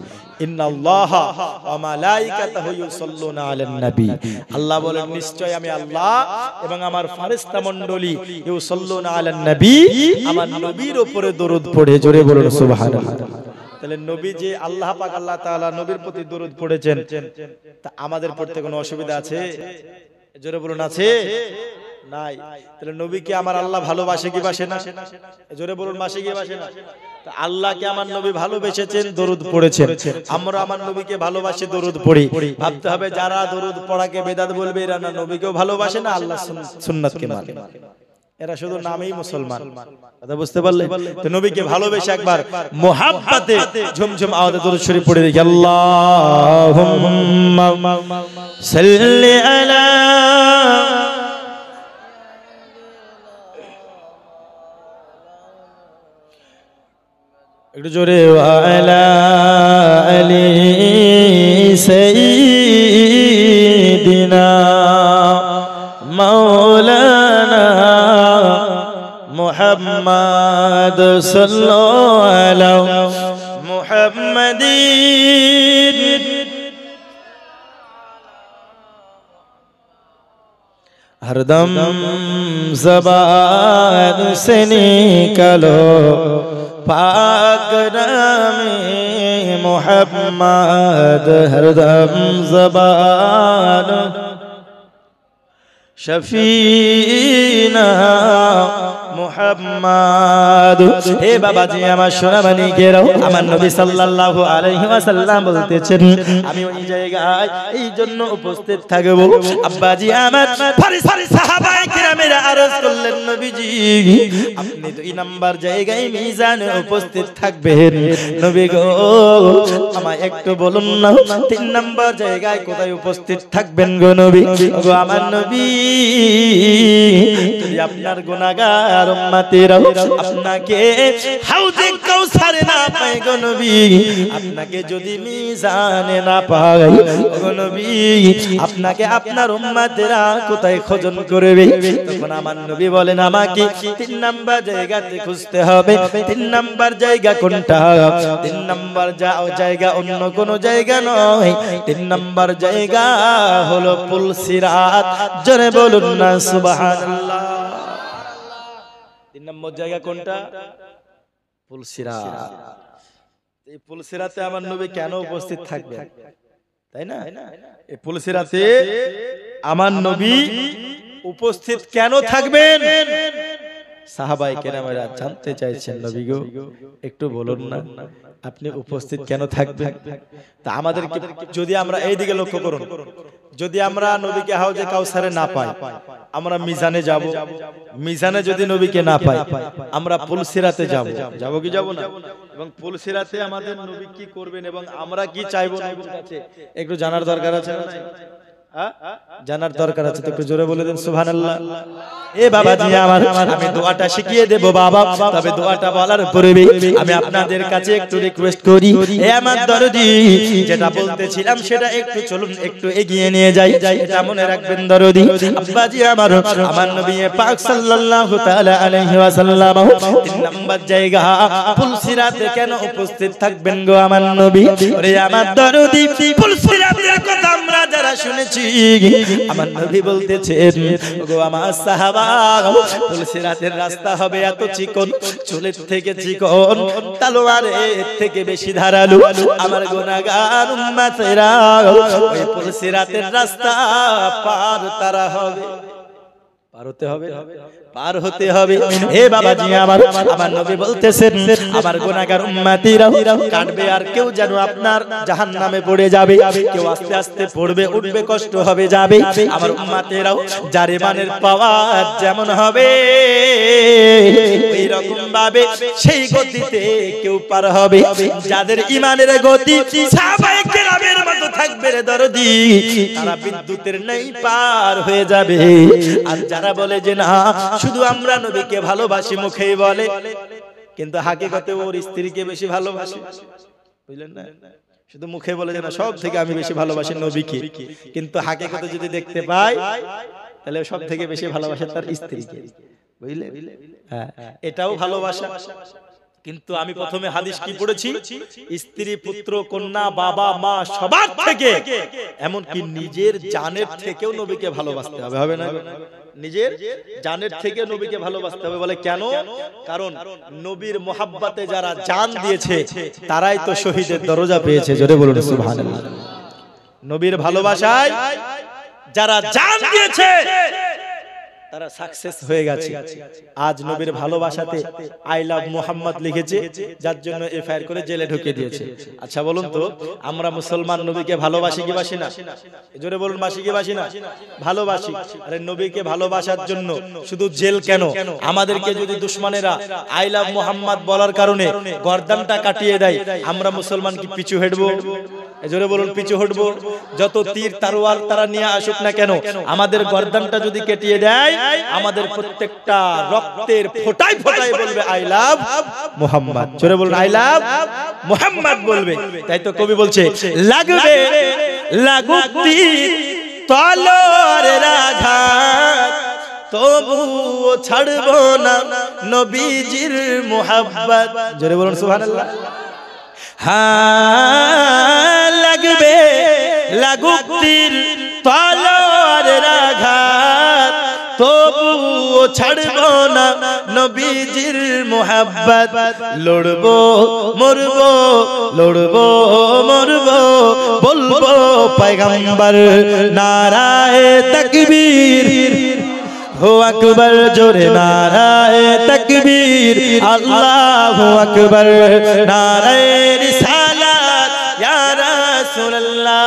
ইন্নাল্লাহা ওয়া মালাইকাতাহু ইউসাল্লুনা আলান নবী, আল্লাহ বলেন নিশ্চয় আমি আল্লাহ এবং আমার ফেরেশতা মণ্ডলী ইউসাল্লুনা আলান নবী, আমার নবীর উপরে দরুদ পড়ে। জোরে বলুন সুবহানাল্লাহ। তাহলে নবী যে আল্লাহ পাক আল্লাহ তাআলা নবীর প্রতি দরুদ পড়েছেন, তা আমাদের পড়তে কোনো অসুবিধা আছে? জোরে বলুন, আছে? নাই। তাহলে নবীকে আমার আল্লাহ ভালোবাসে কি বাসে না? জোরে বলুন, বাসে কি বাসে না? আল্লাহকে আমার নবী ভালোবেসেছেন, দরুদ পড়েছেন, আমরা আমার নবীকে ভালোবাসি, দরুদ পড়ি। ভাবতে হবে যারা দরুদ পড়াকে বেদাত বলবে, এরা না নবীকেও ভালোবাসে না আল্লাহ সুন্নাতকে মানে, এরা শুধু নামেই মুসলমান। কথা বুঝতে পারলে? তো নবীকে ভালোবেসে একবার মুহাব্বতে ঝুমঝুম আওয়াজে দরুদ শরীফ পড়ে দেখি, আল্লাহুম্মা সাল্লি আলা, একটু জোরে, ওয়ালা আলি সাইয়্যিদিনা মাওলানা মুহাম্মদ সাল্লাল্লাহু আলা মুহাম্মাদিন हरदम ज़बान से निकलो पाक नामे मुहम्मद, हरदम ज़बान शफीना मुहम्मद মুহাম্মাদ। হে বাবাজি আমার সোনামণি গেরাও, আমার নবী সাল্লাল্লাহু আলাইহি ওয়াসাল্লাম বলতেছেন আমি ওই জায়গায় এই জন্য উপস্থিত থাকব। আব্বাজি আমার ফারিসি সাহাবায়ে কিরামেরা আরজ করলেন নবীজি আপনি 2 নাম্বার জায়গায় মিজানে উপস্থিত থাকবেন। নবী গো আমায় একটু বলুন না 3 নাম্বার জায়গায় কোথায় উপস্থিত থাকবেন গো নবী? গো আমার নবী যদি আপনার গুনাহগার উম্মতেরা আপনাকে হাউজে কাউসারে না পায় গো নবী, আপনাকে যদি মিজানে না পায় গো নবী, আপনাকে আপনার উম্মতেরা কোথায় খোঁজন করবে? তখন আমার নবী বলেন আমাকে 3 নাম্বার জায়গাতে খুঁজতে হবে। 3 নাম্বার জায়গা কোনটা? 3 নাম্বার জায়গা অন্য কোন জায়গা নয়, 3 নাম্বার জায়গা হলো পুলসিরাত। জোরে বলুন না সুবহানাল্লাহ। 3 নম্বর জায়গা কোনটা? পুলসিরাত। এই পুলসিরাতে আমার নবী কেন উপস্থিত থাকবেন, তাই না? এই পুলসিরাতে আমার নবী উপস্থিত কেন থাকবেন? সাহাবায়ে কেরামেরা জানতে চাইছেন নবী গো একটু বলুন না আপনি উপস্থিত কেন থাকবেন? তা আমাদেরকে যদি আমরা এই দিকে লক্ষ্য করুন, যদি আমরা নবীকে হাউজে কাউসারে না পাই আমরা মিজানে যাব, মিজানে যদি নবীকে না পাই আমরা পুলসিরাতে যাব, যাব কি যাব না? এবং পুলসিরাতে আমাদের নবী কি করবেন এবং আমরা কি চাইবো নবীর কাছে একটু জানার দরকার আছে না? জানার দরকার আছে তো একটু জোরে বলে দেন সুবহানাল্লাহ। এ বাবাজি আমার আমি দোয়াটা শিখিয়ে দেব বাবা, তবে দোয়াটা বলার পূর্বে আমি আপনাদের কাছে একটু রিকোয়েস্ট করি, এ আমার দরদি যেটা বলতেছিলাম সেটা একটু চলুন একটু এগিয়ে নিয়ে যাই, এটা মনে রাখবেন দরদি। আব্বাজি আমার আমার নবী পাক সাল্লাল্লাহু তাআলা আলাইহি ওয়াসাল্লাম 3 নাম্বার জায়গা পুলসিরাতে কেন উপস্থিত থাকবেন গো আমার নবী? ওরে আমার দরদি পুলসিরাতের কথা আমরা যারা শুনেছি আমার নবী বলতেছেন ওগো আমার সাহাবা পুলসিরাতের রাস্তা হবে এত চিকন, চুলের থেকে চিকন, তলোয়ারের থেকে বেশি ধারালো। আমার গুনাহগার উম্মতেরা ওই পুলসিরাতের রাস্তা পার তারা হবে, পার হতে হবে, পার হতে হবে। হে বাবাজি আমার আমার নবী বলতেছেন আমার গুনাহগার উম্মতিরা কাটবে আর কেউ যেন আপনার জাহান্নামে পড়ে যাবে, কেউ আস্তে আস্তে পড়বে উঠবে কষ্ট হবে যাবে। আমার উম্মতেরাও যার ইমানের পাওয়ার যেমন হবে ওই রকম ভাবে সেই গতিতে কেউ পার হবে। যাদের ইমানের গতি সাহাবায়ে কেরামের মতো থাকবে রে দরদি তারা বিদ্যুতের নেই পার হয়ে যাবে। আর যারা বলে যে না শুধু আমরা নবীকে ভালোবাসি মুখেই বলে কিন্তু হাকিকতে ওর স্ত্রীকে বেশি ভালোবাসে, বুঝলেন না? শুধু মুখে বলে যে না সব থেকে আমি বেশি ভালোবাসি নবীকে, কিন্তু হাকিকতে যদি দেখতে পাই তাহলে সব থেকে বেশি ভালোবাসে তার স্ত্রীকে, বুঝলে? হ্যাঁ এটাও ভালোবাসা। কিন্তু আমি প্রথমে হাদিস কি পড়েছি, স্ত্রী পুত্র কন্যা বাবা মা সবার থেকে এমনকি নিজের জানের থেকেও নবীকে ভালোবাসতে হবে, হবে না? নিজের জানের থেকে নবীকে ভালোবাসতে হবে। বলে কেন? কারণ নবীর মোহাব্বতে যারা জান দিয়েছে তারাই তো শহীদের দরজা পেয়েছে। জোরে বলুন সুবহানাল্লাহ। নবীর ভালোবাসায় যারা জান দিয়েছে তারা সাকসেস হয়ে গেছে। আজ নবীর ভালোবাসাতে আই লাভ মোহাম্মদ লিখেছে, যার জন্য এফআইআর করে জেলে ঢুকিয়ে দিয়েছে। আচ্ছা বলুন তো আমরা মুসলমান নবীকে ভালোবাসি কি বাসি না? জোরে বলুন বাসি কি বাসি না? ভালোবাসি। আরে নবীকে ভালোবাসার জন্য শুধু জেল কেন, আমাদেরকে যদি দুশমনেরা আই লাভ মোহাম্মদ বলার কারণে গর্দানটা কাটিয়ে দেয় আমরা মুসলমান কি পিছু হটবো? জোরে বলুন পিছু হটবো? যত তীর তরোয়াল তারা নিয়ে আসুক না কেন আমাদের গর্দানটা যদি কেটিয়ে দেয় আমাদের প্রত্যেকটা রক্তের ফোঁটায় ফোঁটায় বলবে আই লাভ মুহাম্মদ। জোরে বলুন আই লাভ মুহাম্মদ বলবে। তাই তো কবি বলছে লাগবে লাগুক তীর তলোয়ারের আঘাত তবুও ছাড়বো না নবীজির মুহাব্বত। জোরে বলুন সুবহানাল্লাহ। হ্যাঁ লাগবে লাগুক তীর তলোয়ারের আঘাত তবুও ছাড়বো না নবীজির মুহাব্বত। লড়বো মরবো লড়বো মরবো বলবো পয়গম্বর নারায়ে তাকবীর हो अकबर जोरे नाराए तकबीर अल्लाहु अकबर नाराए रिसालत या रसूल अल्लाह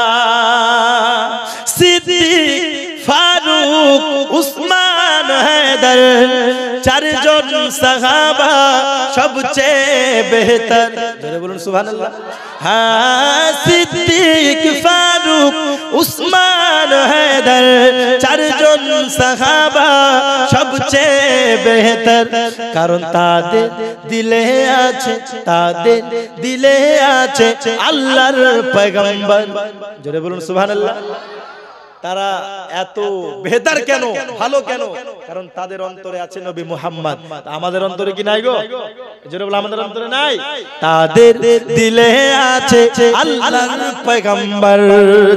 सिद्दीक फारूक उस्मान हैदर चारজন সাহাবা সবচেয়ে বেহতর জোরে বলুন সুবহানাল্লাহ হ্যাঁ সিদ্দীক ফারুক উসমান হায়দার চারজন সাহাবা সবচেয়ে বেহতর কারণ তাদের দিলে আছে আল্লাহর পয়গম্বর জোরে বলুন সুবহানাল্লাহ তারা এত বেহতর কেন ভালো কেন কারণ তাদের অন্তরে আছে নবী মুহাম্মদ আমাদের অন্তরে কি নাই গো জোরে বল আমাদের অন্তরে নাই তাদের দিলে আছে আল্লাহর পয়গম্বর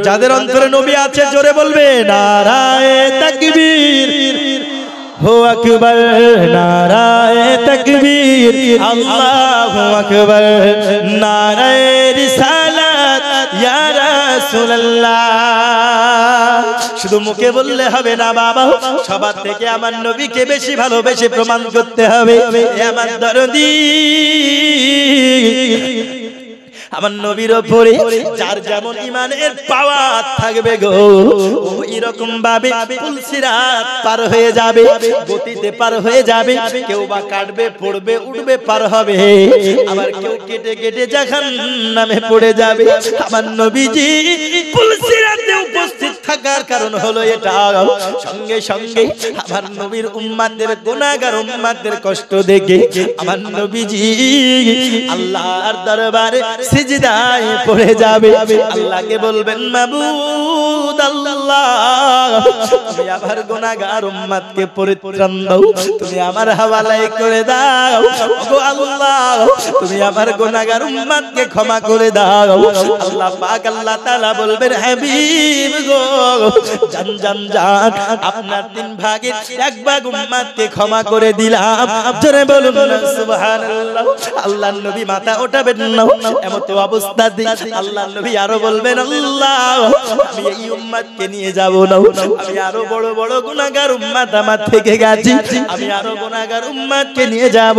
যাদের অন্তরে নবী আছে জোরে বলবে নারায়ে তাকবীর हो अकबर नाराए तकबीर अल्लाहु अकबर नाराए रिसालत या रसूल अल्लाह শুধু মুখে বললে হবে না বাবা সবার থেকে আমার নবীকে বেশি ভালোবেসে প্রমাণ করতে হবে আমার দরদি আমার নবীর উপরে যার যেমন ঈমানের পাওয়ার থাকবে গো ওই রকম ভাবে পুলসিরাত পার হয়ে যাবে গতিতে পার হয়ে যাবে কেউ বা কাটবে পড়বে উঠবে পার হবে আবার কেউ কেটে কেটে জাহান্নামে পড়ে যাবে আমার নবীজি পুলসিরাতে উপস্থিত থাকার কারণ হলো এটা সঙ্গে সঙ্গে আমার নবীর উম্মতের গুনাহগার উম্মতের কষ্ট দেখে আমার নবীজি আল্লাহর দরবারে সিজদায় পড়ে যাবে আল্লাহকে বলবেন মাবুদ আল্লাহ তুমি আমার গুনাহগার উম্মতকে পরিত্রাণ দাও তুমি আমার হাওয়ালায় করে দাও গো আল্লাহ তুমি আমার গুনাহগার উম্মতকে ক্ষমা করে দাও আল্লাহ পাক আল্লাহ তাআলা বলবেন হাবিব গো জান জান জান আপনার তিন ভাগের এক ভাগ উম্মতকে ক্ষমা করে দিলাম জোরে বলুন সুবহানাল্লাহ আল্লাহর নবী মাথা ওঠাবেন না এমন তো অবস্থা আল্লাহর নবী আরো বলবেন আল্লাহ আমি এই উম্মতকে নিয়ে যাব না আমি আরো বড় বড় গুনাহগার উম্মত আমার থেকে গেছি আমি আরো গুনাহগার উম্মতকে নিয়ে যাব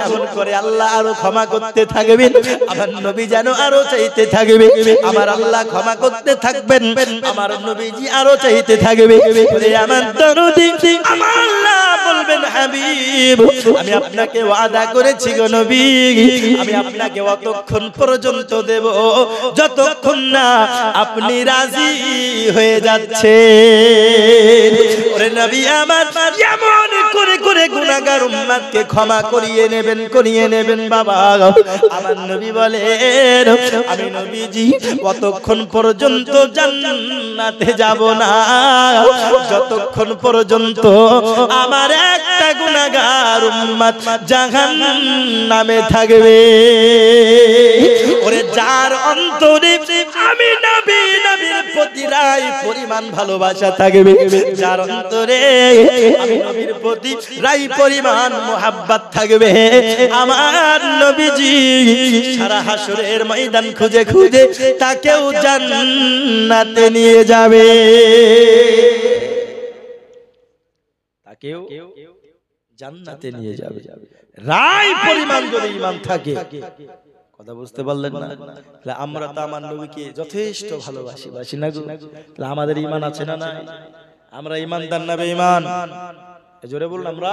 এমন করে আল্লাহ আরো ক্ষমা করতে থাকবেন আমার নবী যেন আরো চাইতে থাকবে আমার আল্লাহ ক্ষমা করতে থাকবেন আমার নবীজি আরো চাইতে থাকবে বলে আমার দরদি আমার আল্লাহ বলবেন হাবিব আমি আপনাকে ওয়াদা করেছি গো নবী আমি আপনাকে অতক্ষণ পর্যন্ত দেব যতক্ষণ না আপনি রাজি হয়ে যাচ্ছে ওরে নবী আমার এমন করে করে গুনাহগার উম্মতকে ক্ষমা করিয়ে নেবেন বাবা আমার নবী বলেন আমি নবীজি অতক্ষণ পর্যন্ত জান্নাতে যাব না যতক্ষণ পর্যন্ত আমার একটা গুনাহগার উম্মত জাহান্নামে থাকবে ওরে যার অন্তরে আমি নবীর প্রতি রাই পরিমাণ ভালোবাসা থাকবে যার অন্তরে আমি নবীর প্রতি রাই পরিমাণ মোহাব্বত থাকবে আমার নবীজি সারা হাসরের ময়দান খুঁজে খুঁজে তাকেও জান্নাতে নিয়ে যাবে তাকেও জান্নাতে নিয়ে যাবে রাই পরিমাণ যদি ঈমান থাকে কথা বুঝতে পারলেন না তাহলে আমরা তো আমার নবীকে যথেষ্ট ভালোবাসি না গো তাহলে আমাদের ঈমান আছে না নাই আমরা ঈমানদার না বেঈমান জোরে বলুন আমরা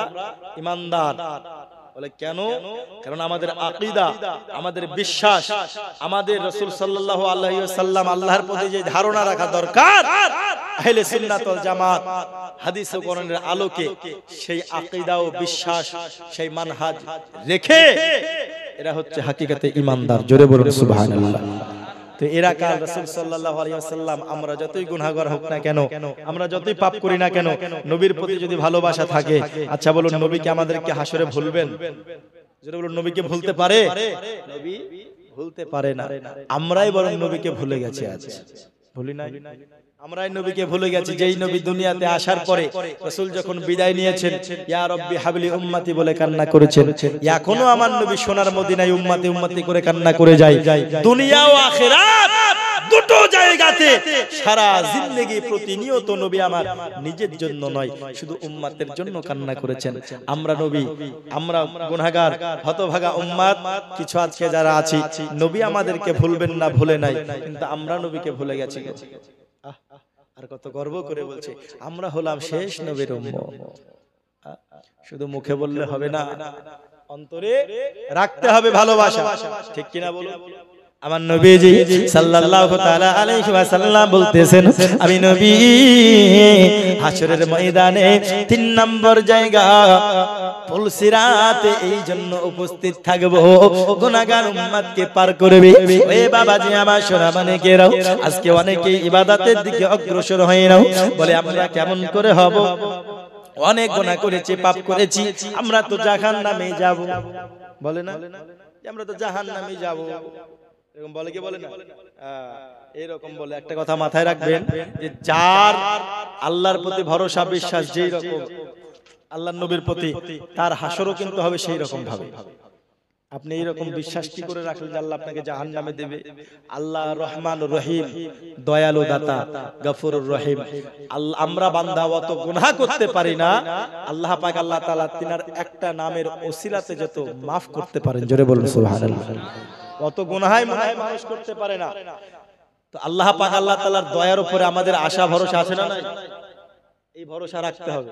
ঈমানদার বলে কেন কারণ আমাদের আকীদা আমাদের বিশ্বাস আমাদের রাসূল সাল্লাল্লাহু আলাইহি ওয়াসাল্লাম আল্লাহর প্রতি যে ধারণা রাখা দরকার আহলে সুন্নাত ওয়াল জামাত হাদিস ও কোরআনের আলোকে সেই আকীদা ও বিশ্বাস সেই মানহাজ রেখে এরা হচ্ছে হাকিকতে ঈমানদার জোরে বলুন সুবহানাল্লাহ তো এরা কাল রাসূল সাল্লাল্লাহু আলাইহি ওয়াসাল্লাম আমরা যতই গুনাহগার হোক না কেন আমরা যতই পাপ করি না কেন নবীর প্রতি যদি ভালোবাসা থাকে আচ্ছা বলুন নবী কি আমাদেরকে হাসরে ভুলবেন জোরে বলুন নবীকে ভুলতে পারে নবী ভুলতে পারে না আমরাই বরং নবীকে ভুলে গেছি আজ ভুলি নাই আমরাই নবীকে ভুলে গেছি যেই নবী দুনিয়াতে আসার পরে রাসূল যখন বিদায় নিয়েছেন ইয়া রাব্বি হাবলি উম্মতি বলে কান্না করেছেন এখনো আমার নবী সোনার মদিনায় উম্মতি উম্মতি করে কান্না করে যায় দুনিয়া ও আখিরাত দুটো জায়গাতে সারা জিন্দেগি প্রতিনিয়ত নবী আমার নিজের জন্য নয় শুধু উম্মতের জন্য কান্না করেছেন। আমরা নবী, আমরা গুনাহগার হতভাগা উম্মত, কিছু আজকে যারা আছি নবী আমাদেরকে ভুলবেন না, ভুলে নাই, কিন্তু আমরা নবীকে ভুলে গেছি। আর কত গর্ব করে বলছে আমরা হলাম শেষ নবীর উম্মত। শুধু মুখে বললে হবে না, অন্তরে রাখতে হবে ভালোবাসা, ঠিক কিনা বলুন? আমার নবীজি সাল্লাল্লাহু তাআলা আলাইহি ওয়াসাল্লাম বলতেছেন, আমি নবী হাশরের ময়দানে 3 নম্বর জায়গা পুলসিরাতে এই জন্য উপস্থিত থাকবো, গুনাহগার উম্মতকে পার করবে। ওই বাবাজি আমার সোনা মানিকেরাও, আজকে অনেকেই ইবাদতের দিকে অগ্রসর হয়ে নাও, বলে আমরা কেমন করে হব, অনেক গুনাহ করেছি, পাপ করেছি, আমরা তো জাহান্নামে যাব, বলে না আমরা তো জাহান্নামে যাব, এরকম বলে কি বলে না? এরকম বলে। একটা কথা মাথায় রাখবেন যে যার আল্লাহর প্রতি ভরসা বিশ্বাস যেই রকম আল্লাহর নবীর প্রতি, তার হাসরও কিন্তু হবে সেই রকম ভাবে। আপনি এইরকম বিশ্বাস কি করে রাখলেন যে আল্লাহ আপনাকে জাহান্নামে দেবে? আল্লাহ রহমান রহিম, দয়ালু দাতা, গফুরুর রহিম। আল্লাহ আমরা বান্দা অত গুনাহ করতে পারি না, আল্লাহ পাক আল্লাহ তাআলা তিনার একটা নামের ওসিলাতে যত maaf করতে পারেন, জোরে বলুন সুবহানাল্লাহ। অত গুনাহই মানুষ করতে পারে না। তো আল্লাহ পাক আল্লাহ তাআলার দয়ার উপরে আমাদের আশা ভরসা আছে না নাই? এই ভরসা রাখতে হবে।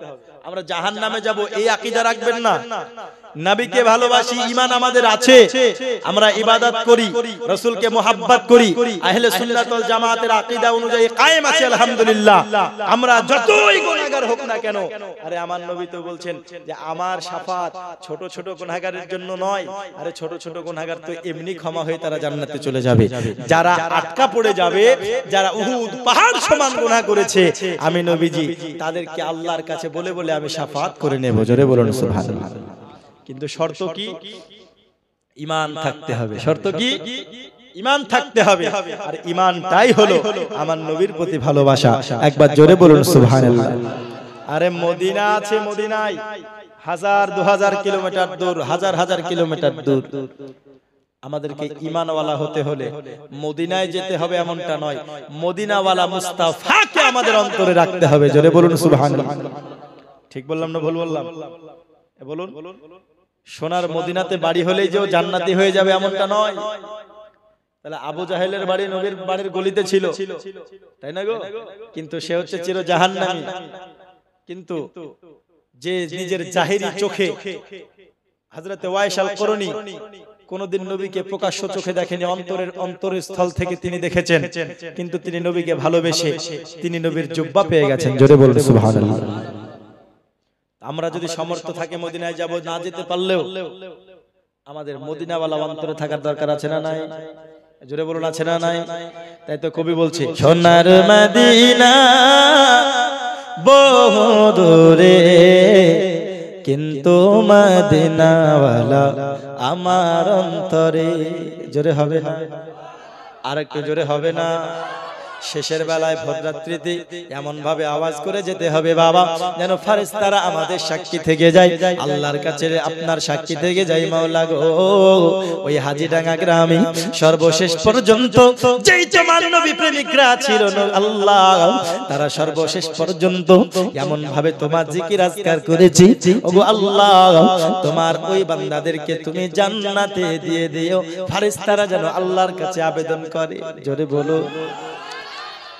আমরা জাহান্নামে যাব এই আকীদা রাখবেন না। নবীকে ভালোবাসি, ঈমান আমাদের আছে, আমরা ইবাদত করি, রাসূলকে মুহাব্বত করি, আহলে সুন্নাত ওয়াল জামাতের আকীদা অনুযায়ী কায়েম আছে আলহামদুলিল্লাহ। আমরা যতই গুনাহগার হোক না কেন, আরে আমার নবী তো বলছেন যে আমার শাফাত ছোট ছোট গুনাহগারের জন্য নয়, আরে ছোট ছোট গুনাহগার তো এমনি ক্ষমা হয়ে তারা জান্নাতে চলে যাবে। যারা আটকা পড়ে যাবে, যারা উহুদ পাহাড় সমান গুনাহ করেছে, আমি নবীজি তাদেরকে আল্লাহর কাছে বলে বলে আমি শাফাত করে নেব, জোরে বলুন সুবহানাল্লাহ। কিন্তু শর্ত কি? ঈমান থাকতে হবে। শর্ত কি? ঈমান থাকতে হবে। আর ঈমানটাই হলো আমার নবীর প্রতি ভালোবাসা। একবার জোরে বলুন সুবহানাল্লাহ। আরে মদিনা আছে, মদিনায় 1000-2000 কিলোমিটার দূর, হাজার হাজার কিলোমিটার দূর। আমাদেরকে ঈমানওয়ালা হতে হলে মদিনায় যেতে হবে এমনটা নয়, মদিনাওয়ালা মুস্তাফাকে আমাদের অন্তরে রাখতে হবে, জোরে বলুন সুবহানাল্লাহ। ঠিক বললাম না ভুল বললাম? বলুন। সোনার মদিনাতে বাড়ি হলেই যে জান্নাতি হয়ে যাবে এমনটা নয়। তাহলে আবু জাহেলের বাড়ি নবীর বাড়ির গলিতে ছিল, তাই না গো? কিন্তু সে হচ্ছে চির জাহান্নামী। কিন্তু যে নিজের জাহিরি চোখে হযরতে ওয়াইস আল করনী কোনদিন নবীকে প্রকাশ্য চোখে দেখেনি, অন্তরের স্থল থেকে তিনি দেখেছেন, কিন্তু তিনি নবীকে ভালোবেসে তিনি নবীর জুব্বা পেয়ে গেছেন, জোরে বলুন সুবহানাল্লাহ। আমরা যদি সমর্থ থাকে মদিনায় যাব, না যেতে পারলেও আমাদের মদিনাওয়ালা অন্তরে থাকার দরকার আছে না নাই? জোরে বলুন আছে না নাই? তাই তো কবি বলছে, সোনার মদিনা বহু দূরে, কিন্তু মদিনাওয়ালা আমার অন্তরে। জোরে হবে না? আর একটু জোরে হবে না? শেষের বেলায় ভোররাত্রিতে এমন ভাবে আওয়াজ করে যেতে হবে বাবা, যেন ফেরেশতারা আমাদের সাক্ষী থেকে যায়, আল্লাহর কাছে আপনার সাক্ষী থেকে যায়। মাওলা গো, ওই হাজীডাঙ্গা গ্রামে সর্বশেষ পর্যন্ত যেই তোমার নবী প্রেমিকরা ছিল আল্লাহ, তারা সর্বশেষ পর্যন্ত এমন ভাবে তোমার জিকির আজকার করেছি, ওগো আল্লাহ তোমার ওই বান্দাদেরকে তুমি জান্নাতে দিয়ে দিও। ফেরেশতারা যেন আল্লাহর কাছে আবেদন করে, জোরে বলো।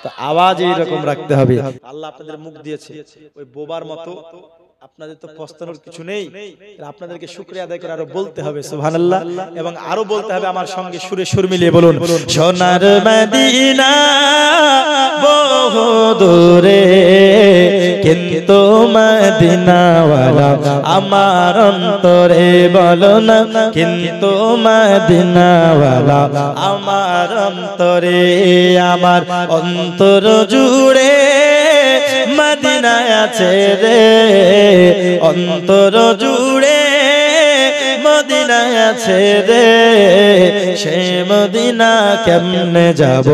তো আওয়াজ এইরকম রাখতে হবে। আল্লাহ আপনাদের মুখ দিয়েছে, ওই বোবার মতো আপনাদের তো পস্তানোর কিছু নেই, আপনাদেরকে শুকরিয়া আদায় করে আরো বলতে হবে সুবহানাল্লাহ, এবং আরো বলতে হবে আমার সঙ্গে সুরে সুর মিলিয়ে বলুন, সোনার মদিনা বহু দূরে, কিন্তু মদিনাওয়ালা আমার অন্তরে, বলো না কিন্তু মদিনাওয়ালা আমার অন্তরে। আমার অন্তর জুড়ে মদিনা আছে রে, অন্তর জুড়ে মদিনা আছে রে, সে মদিনা কেমনে যাব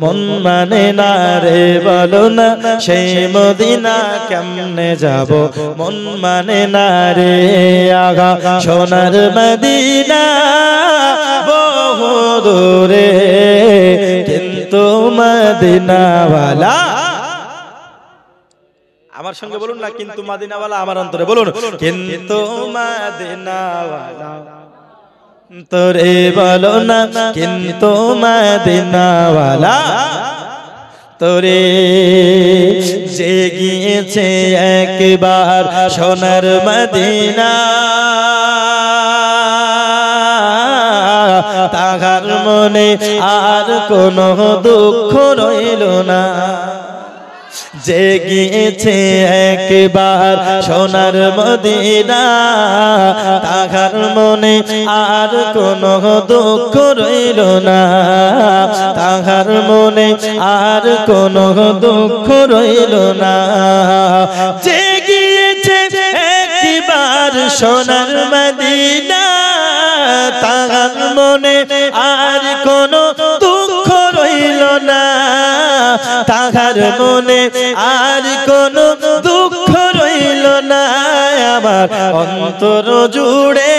মন মানে না রে, বলো না সেই মদিনা কেমনে যাব মন মানে না রে। আগা সোনার মদিনা বহু দূরে, কিন্তু মদিনাওয়ালা। আমার সঙ্গে বলুন না, কিন্তু মদিনাওয়ালা আমার অন্তরে বলুন, কিন্তু মদিনাওয়ালা তোরে বলো না, কিন্তু মদিনাওয়ালা তোরে যে গিয়েছে একবার সোনার মদিনা, তাহার মনে আর কোনো দুঃখ রইল না। যে গিয়েছে একবার সোনার মদিনা, তাহার মনে আর কোনো দুঃখ রইল না, তাহার মনে আর কোনো দুঃখ রইল না। যে গিয়েছে একবার সোনার মদিনা, তাহার মনে আর কোনো দুঃখ রইল না, তাহার মনে আর কোনো দুঃখ রইল না। আমার অন্তর জুড়ে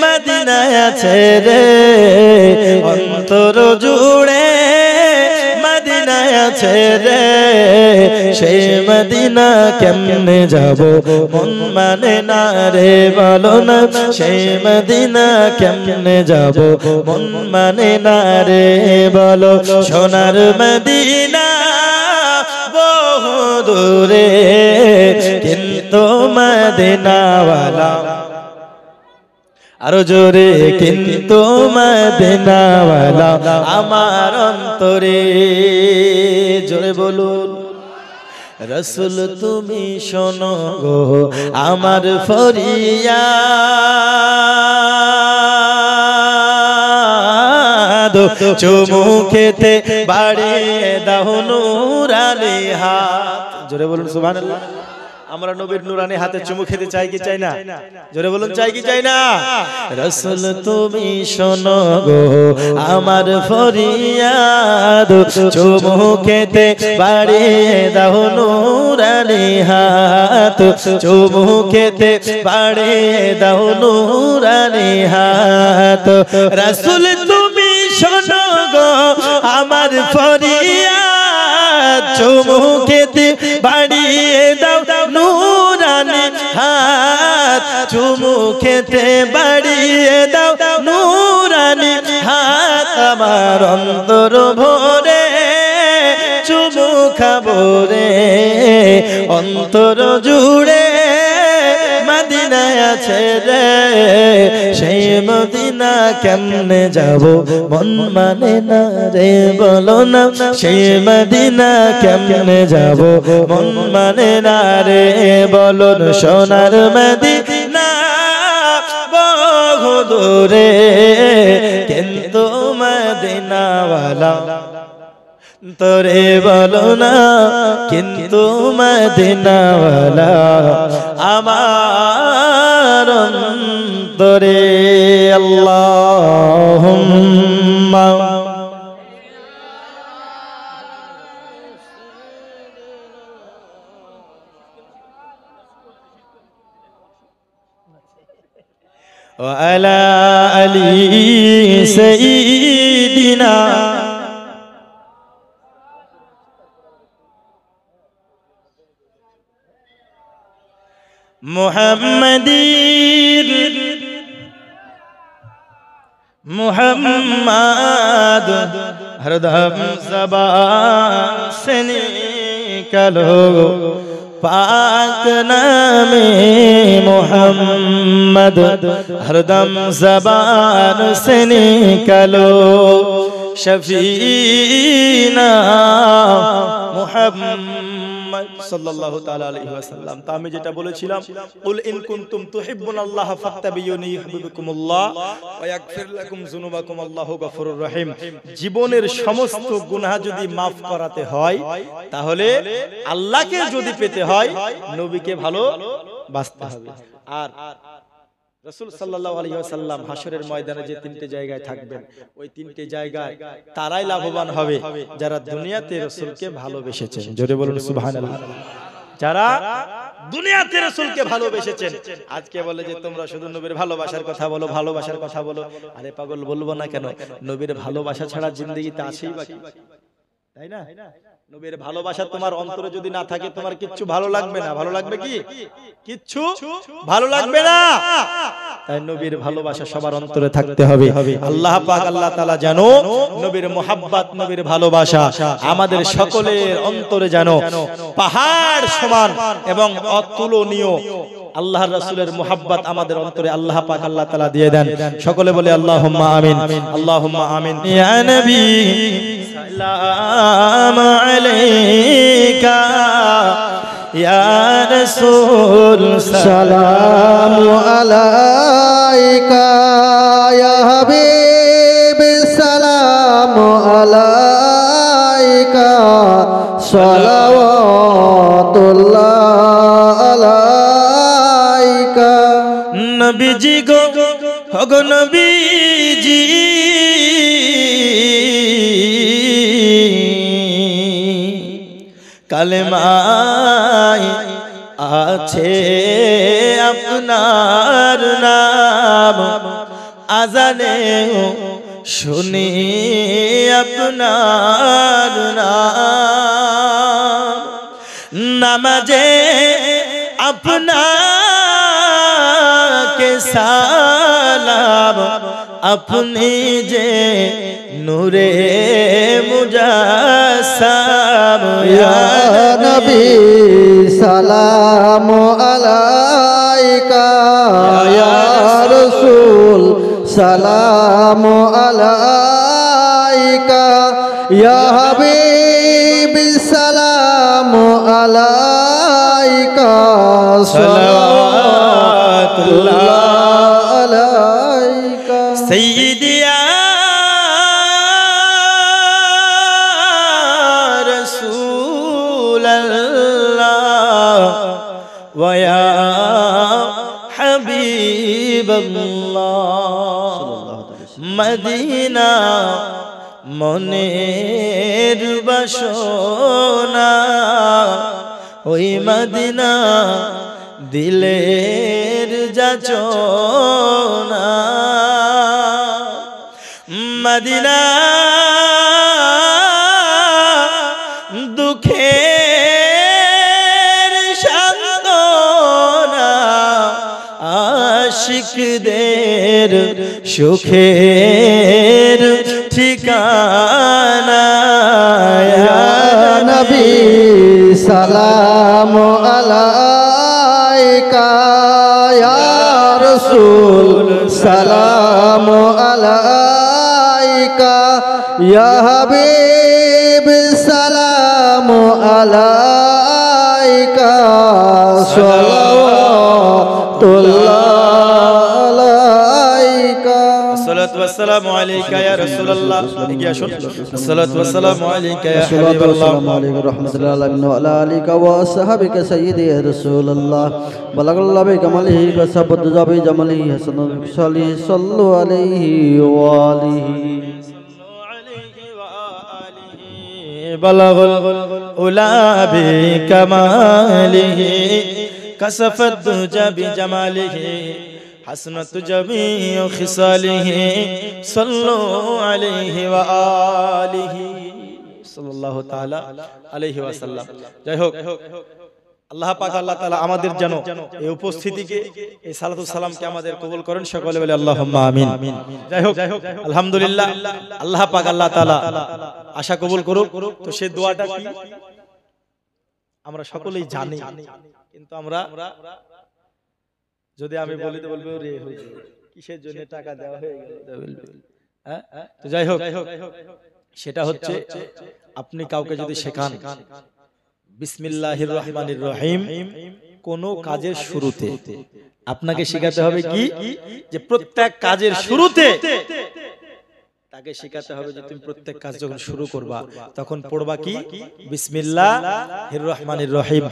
মদিনা আছে রে, অন্তর জুড়ে মদিনা আছে রে। সেই মদিনা কেমনে যাব মন মানে না রে, বলো না সেই মদিনা কেমনে যাব মন মানে না রে, বলো। সোনার মদিনা বহু দূরে, কিন্তু মদিনাওয়ালা আরো জোরে, কিন্তু মদিনাওয়ালা আমার অন্তরে। জোরে বলুন, রসুল তুমি শোনো গো আমার ফরিয়াদ, চুমু খেতে বাড়িয়ে দাও নূরানি হাত। জোরে বলুন সুবহানাল্লাহ। আমরা নবীর নূরানি হাতে চুমু খেতে চাই কি চাই না? জোরে বলুন, চাই কি চাই না? রাসূল তুমি শোনো গো আমার ফরিয়াদ, চুমু খেতে বাড়িয়ে দাও নূরানি হাত, চুমু খেতে বাড়িয়ে দাও নূরানি হাত। রাসূল তুমি শোনো গো আমার ফরিয়াদ, চুমু খেতে বাড়িয়ে দাও নূরানি হাত, চুমু খেতে বাড়িয়ে দাও নূরানি হাত। আমার অন্তর ভরে চুমু খাবো রে, অন্তর জুড়ে মদিনা আছে রে। সেই মদিনা কেমনে যাব মন মানে না রে, বলো না সেই মদিনা কেমনে যাব মন মানে না রে, বলো। সোনার মদিনা বহু দূরে, কিন্তু মদিনাওয়ালা তোরে বলো না, কিন্তু মদিনাওয়ালা আমার অন্তরে। আল্লাহুম্মা ওয়া আলা আলি সাইয়্যিদিনা মুহাম্মাদির মুহাম্মাদ হরদম ज़बान से निकलो, पाक नामे मुहम्मद हरदम ज़बान से निकलो, शफीना मुहम्मद सल्लल्लाहु ताला अलैहि वसल्लम। তা আমি যেটা বলেছিলাম, কুল ইন কুনতুম তুহিব্বুনাল্লাহ ফাত্তাবিউনি ইউহিব্বুকুমুল্লাহ ওয়া ইয়াগফির লাকুম যুনুবাকুম আল্লাহু গফুরুর রহিম। জীবনের সমস্ত গুনাহ যদি maaf করাতে হয়, তাহলে আল্লাহকে যদি পেতে হয় নবীকে ভালোবাসতে হবে। আর রাসূল সাল্লাল্লাহু আলাইহি ওয়াসাল্লাম হাশরের ময়দানে যে তিনটে জায়গায় থাকবেন, ওই তিনটে জায়গায় তারাই লাভবান হবে যারা দুনিয়াতে রাসূলকে ভালোবেসেছেন। জোরে বলুন সুবহানাল্লাহ। যারা দুনিয়াতে রাসূলকে ভালোবেসেছেন, আজকে বলে যে তোমরা শুধু নবীর ভালোবাসার কথা বলো, ভালোবাসার কথা বলো। আরে পাগল, বলবো না কেন? নবীর ভালোবাসা ছাড়া জিন্দেগিতে আছেই বাকি। তাই না? নবীর ভালোবাসা তোমার অন্তরে যদি না থাকে তোমার কিচ্ছু ভালো লাগবে না। ভালো লাগবে কি? কিচ্ছু ভালো লাগবে না। তাই নবীর ভালোবাসা সবার অন্তরে থাকতে হবে। আল্লাহ পাক আল্লাহ তাআলা জানো নবীর মুহাব্বত, নবীর ভালোবাসা আমাদের সকলের অন্তরে জানো পাহাড় সমান এবং অতুলনীয় আল্লাহর রাসূলের মুহাব্বত আমাদের অন্তরে আল্লাহ পাক আল্লাহ তাআলা দিয়ে দেন। সকলে বলে আল্লাহুম্মা আমিন, আল্লাহুম্মা আমিন। ইয়া নবী সালাম আলাইকা, ইয়া রাসূল সালাম আলাইকা, ইয়া হাবিব সালাম আলাইকা, সালাওয়াতুল্লাহ আলাইকা। নবীজি গো হগো নবীজি, কালেমায় আছে আপনার নাম, আজানে শুনি আপনার নাম, নামাজে আপনাকে সালাম, আপনি যে নূরে মুজাসসাম। ইয়া নবী সালাম আলাইকা, ইয়া রাসূল সালাম আলাইকা, ইয়া হাবিব সালাম আলাইকা, সালাওয়াতুল্লাহ আলাইকা। সাইয়্যিদি ইয়া রাসূলাল্লাহ ওয়া ইয়া হাবিবাল্লাহ, মদিনা মনের বাসনা, ওই মদিনা দিলের যাচনা, মদিনা দুঃখের সান্ত্বনা, আশিকদের সুখের ঠিকানা। ইয়া নবী সালাম আলাইকা, ইয়া রাসূল সালাম আলাইকা, ইয়া হাবিব সালাম আলাইকা, সালাওয়াতুল্লাহ আলাইকা। আসসালাতু ওয়াসসালামু আলাইকা ইয়া রাসূলুল্লাহ। এগিয়ে আসুন। আসসালাতু ওয়াসসালামু আলাইকা ইয়া হাবিবাল্লাহ। আসসালামু আলাইকুম ওয়া রাহমাতুল্লাহি ওয়া আলা আলিকা ওয়া আসহাবিকা সাইয়্যিদি ইয়া রাসূলুল্লাহ। বালাগাল্লাহু বিকামালিহি ওয়া সাবতাজা বিজামালিহি হাসানুল সালিহি সাল্লু আলাইহি ওয়া আলিহি। বলাগুল উলা বিকামালিহি, কাসাফাত দুজা বিজামালিহি, হাসনাত জামিউ খিসালিহি, সাল্লু আলাইহি ওয়া আলিহি সাল্লাল্লাহু তাআলা আলাইহি ওয়াসাল্লাম। যাই হোক, আল্লাহ পাক আল্লাহ তাআলা আমাদের যেন এই উপস্থিতিকে, এই সালাতু সালামকে আমাদের কবুল করেন। সকলে বলে আল্লাহুম্মা আমিন। যাই হোক, আলহামদুলিল্লাহ, আল্লাহ পাক আল্লাহ তাআলা আশা কবুল করুক। তো সেই দোয়াটা কি আমরা সকলেই জানি, কিন্তু আমরা যদি আমি বলি তো বলবে রে কিসের জন্য টাকা দেওয়া হয়ে গেল। হ্যাঁ, তো যাই হোক, সেটা হচ্ছে আপনি কাউকে যদি শেখান বিসমিল্লাহির রহমানির রহিম কোন কাজের শুরুতে, আপনাকে শেখাতে হবে কি যে প্রত্যেক কাজের শুরুতে তাকে শেখাতে হবে যে তুমি প্রত্যেক কাজ যখন শুরু করবা তখন পড়বা কি বিসমিল্লাহির রহমানির রহিম।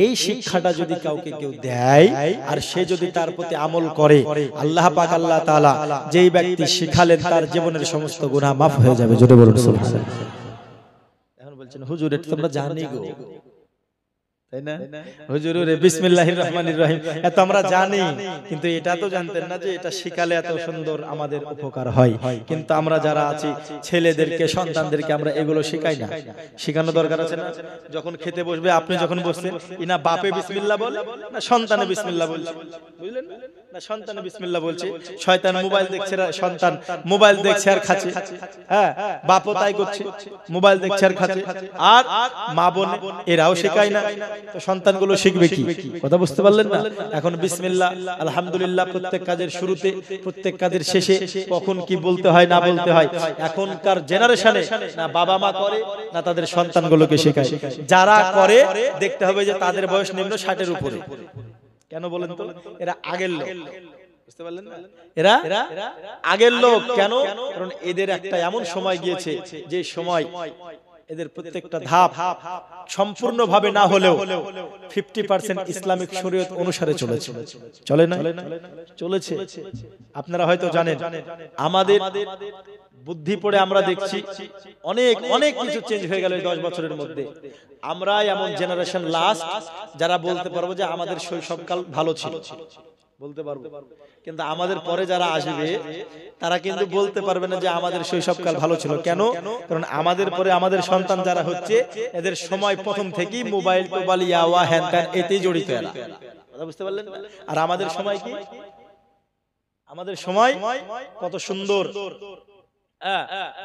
এই শিক্ষাটা যদি কাউকে কেউ দেয় আর সে যদি তার প্রতি আমল করে, আল্লাহ পাক আল্লাহ তাআলা যেই ব্যক্তি শিখালেন তার জীবনের সমস্ত গুনাহ মাফ হয়ে যাবে। জোরে বলুন সুবহানাল্লাহ। এখন বলছেন হুজুর এটা তো আমরা জানি গো, তাই না? হুজুরে বিসমিল্লাহির রহমানির রহিম এত আমরা জানি, কিন্তু এটা তো জানতেন না যে এটা শিখালে এত সুন্দর আমাদের উপকার হয়। কিন্তু আমরা যারা আছি ছেলেদেরকে সন্তানদেরকে আমরা এগুলো শেখাই না। শেখানো দরকার আছে না? যখন খেতে বসবে, আপনি যখন বসছেন, ইনা বাপে বিসমিল্লাহ বলে না সন্তানে বিসমিল্লাহ বলছে? বুঝলেন না? সন্তানে বিসমিল্লাহ বলছে। শয়তান মোবাইল দেখছে, সন্তান মোবাইল দেখছে আর খাচ্ছে। হ্যাঁ, বাপও তাই করছে, মোবাইল দেখছে আর খাচ্ছে। আর মা বোন এরাও শেখায় না, তো সন্তানগুলো শিখবে কি? কথা বুঝতে পারলেন না? এখন বিসমিল্লাহ, আলহামদুলিল্লাহ প্রত্যেক কাজের শুরুতে, প্রত্যেক কাজের শেষে কখন কি বলতে হয় না বলতে হয়, এখনকার জেনারেশনে না বাবা মা করে না তাদের সন্তানগুলোকে শেখায়। যারা করে দেখতে হবে যে তাদের বয়স নিম্ন 60-এর উপরে। কেন বলেন তো? এরা আগের লোক, বুঝতে পারলেন না? এরা আগের লোক। কেন? কারণ এদের একটা এমন সময় গিয়েছে যে সময় এদের প্রত্যেকটা ধাপ সম্পূর্ণভাবে না হলেও 50% ইসলামিক শরীয়ত অনুসারে চলেছে। চলে না? চলেছে। আপনারা হয়তো জানেন, আমাদের বুদ্ধি পড়ে আমরা দেখছি অনেক অনেক কিছু চেঞ্জ হয়ে গেল এই 10 বছরের মধ্যে। আমরা এমন জেনারেশন লাস্ট যারা বলতে পারবো যে আমাদের শৈশবকাল ভালো ছিল, বলতে পারবো। কিন্তু আমাদের পরে যারা আসবে তারা কিন্তু বলতে পারবে না যে আমাদের শৈশবকাল ভালো ছিল। কেন? কারণ আমাদের পরে আমাদের সন্তান যারা হচ্ছে এদের সময় প্রথম থেকেই মোবাইল টোবাইল ইয়াওয়া হ্যান ত্যান এতেই জড়িত এরা। কথা বুঝতে পারলেন? আর আমাদের সময় কি? আমাদের সময় কত সুন্দর।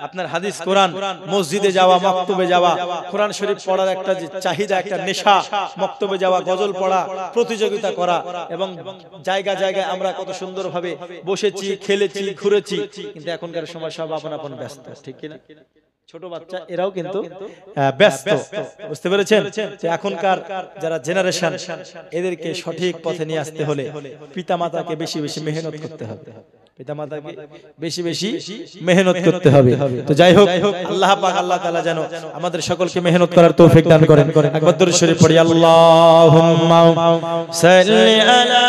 আপনার হাদিস, কোরআন, মসজিদে যাওয়া, মক্তবে যাওয়া, কোরআন শরীফ পড়ার একটা যে চাহিদা, একটা নেশা, মক্তবে যাওয়া, গজল পড়া, প্রতিযোগিতা করা, এবং জায়গা জায়গায় আমরা কত সুন্দরভাবে বসেছি, খেলেছি, ঘুরেছি। কিন্তু এখনকার সময় সব আপন আপন ব্যস্ত, ঠিক কিনা? ছোট বাচ্চা এরাও কিন্তু ব্যস্ত। বুঝতে পেরেছেন? যে এখনকার যারা জেনারেশন এদেরকে সঠিক পথে নিয়ে আসতে হলে পিতামাতাকে বেশি বেশি মেহনত করতে হবে। পিতামাতাকে বেশি বেশি মেহনত করতে হবে। তো যাই হোক, আল্লাহ পাক আল্লাহ তাআলা যেন আমাদের সকলকে মেহনত করার তৌফিক দান করেন। একবার দরুদ শরীফ পড়ি, আল্লাহুম্মা সাল্লি আলা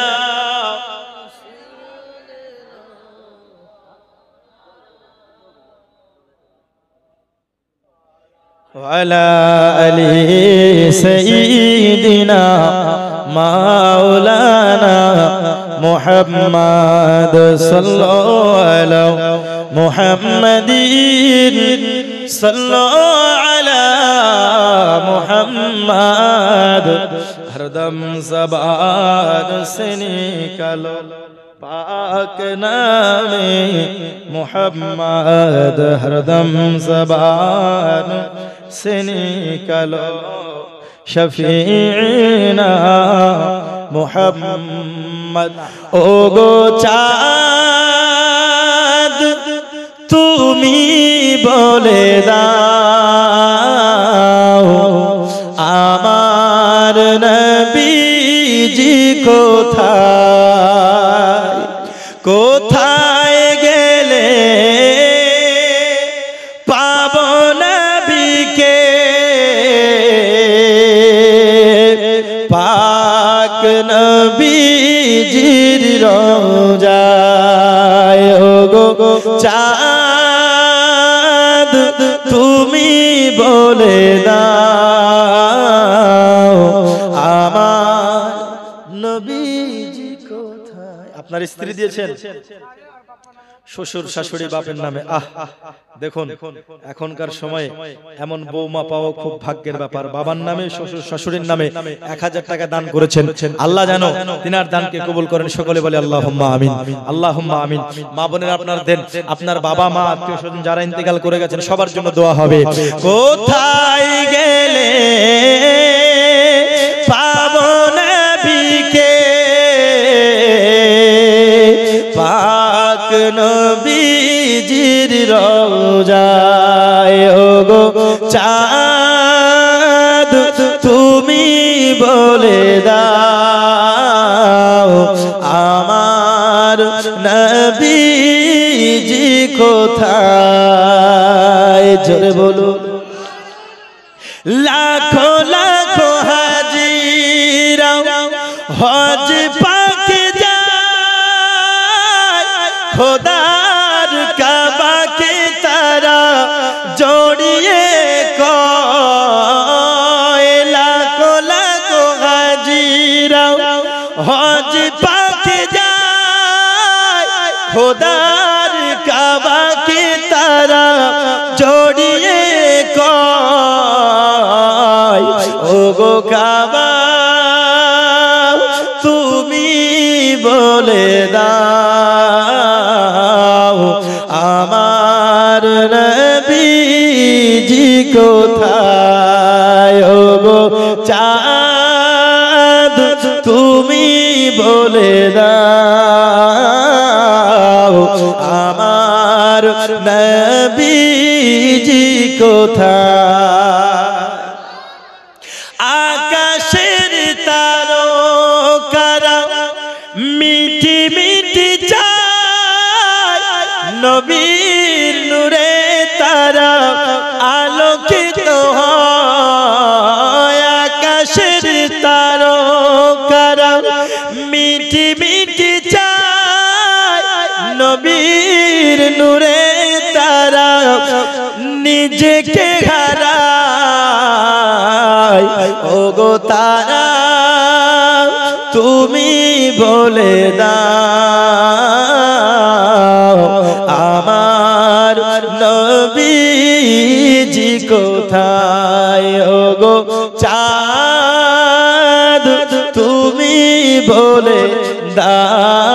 وعلى آل سيدنا مولانا محمد صلى الله على محمد صلى على محمد हरदम ज़बान से निकालो पाक नामे मोहम्मद, हरदम ज़बान से निकालो शफीना मोहम्मद। ओ गो चाँद তুমি বলে দাও আমার নবীজি কোথায়, কোথায় গেলে পাবো নবীকে, পাক নবীজির রওজায়। ও গো চাঁদ তুমি বলে দাও আমার নবীজি কোথায়। আপনার স্ত্রী দিয়েছেন শ্বশুর শাশুড়ি বাপের নামে। দেখুন এখনকার সময়ে এমন বৌমা পাওয়া খুব ভাগ্যের ব্যাপার। বাবার নামে, শ্বশুর শাশুড়ির নামে 1000 টাকা দান করেছেন। আল্লাহ জানো তিনার দানকে কবুল করেন। সকলে বলে আল্লাহুম্মা আমিন, আল্লাহুম্মা আমিন। মা বোনেরা আপনার দেন, আপনার বাবা মা আত্মীয় স্বজন যারা ইন্তেকাল করে গেছেন সবার জন্য দোয়া হবে। কোথায় গেলে পাবো নবীকে, পাক নবীজির রওজায়। ও গো চাঁদ তুমি বলে দাও আমার নবীজি কোথায়। জোরে বলো। লাখো লাখো হাজিরা হজ পাকে যায়, খোদার কাবাকে তারা জড়িয়ে কয়। লাখো লাখো খোদার কাবাকে তারা জড়িয়ে কয় ও গো কাবা তুমি বলে দাও আমার নবীজি কোথায় ও গো চাঁদ তুমি বলে দাও আমার নবীজি কোথায় আকাশের তারকারা মিটি মিটি চায় নবীর নূরে তারা আলোকিত হয় আকাশের তারকারা মিটি মিটি চায় নবীর নূরে তারা নিজেকে হারায় ওগো তারা তুমি বলে দাও আমার নবীজি কোথায় ওগো চাঁদ তুমি বলে দাও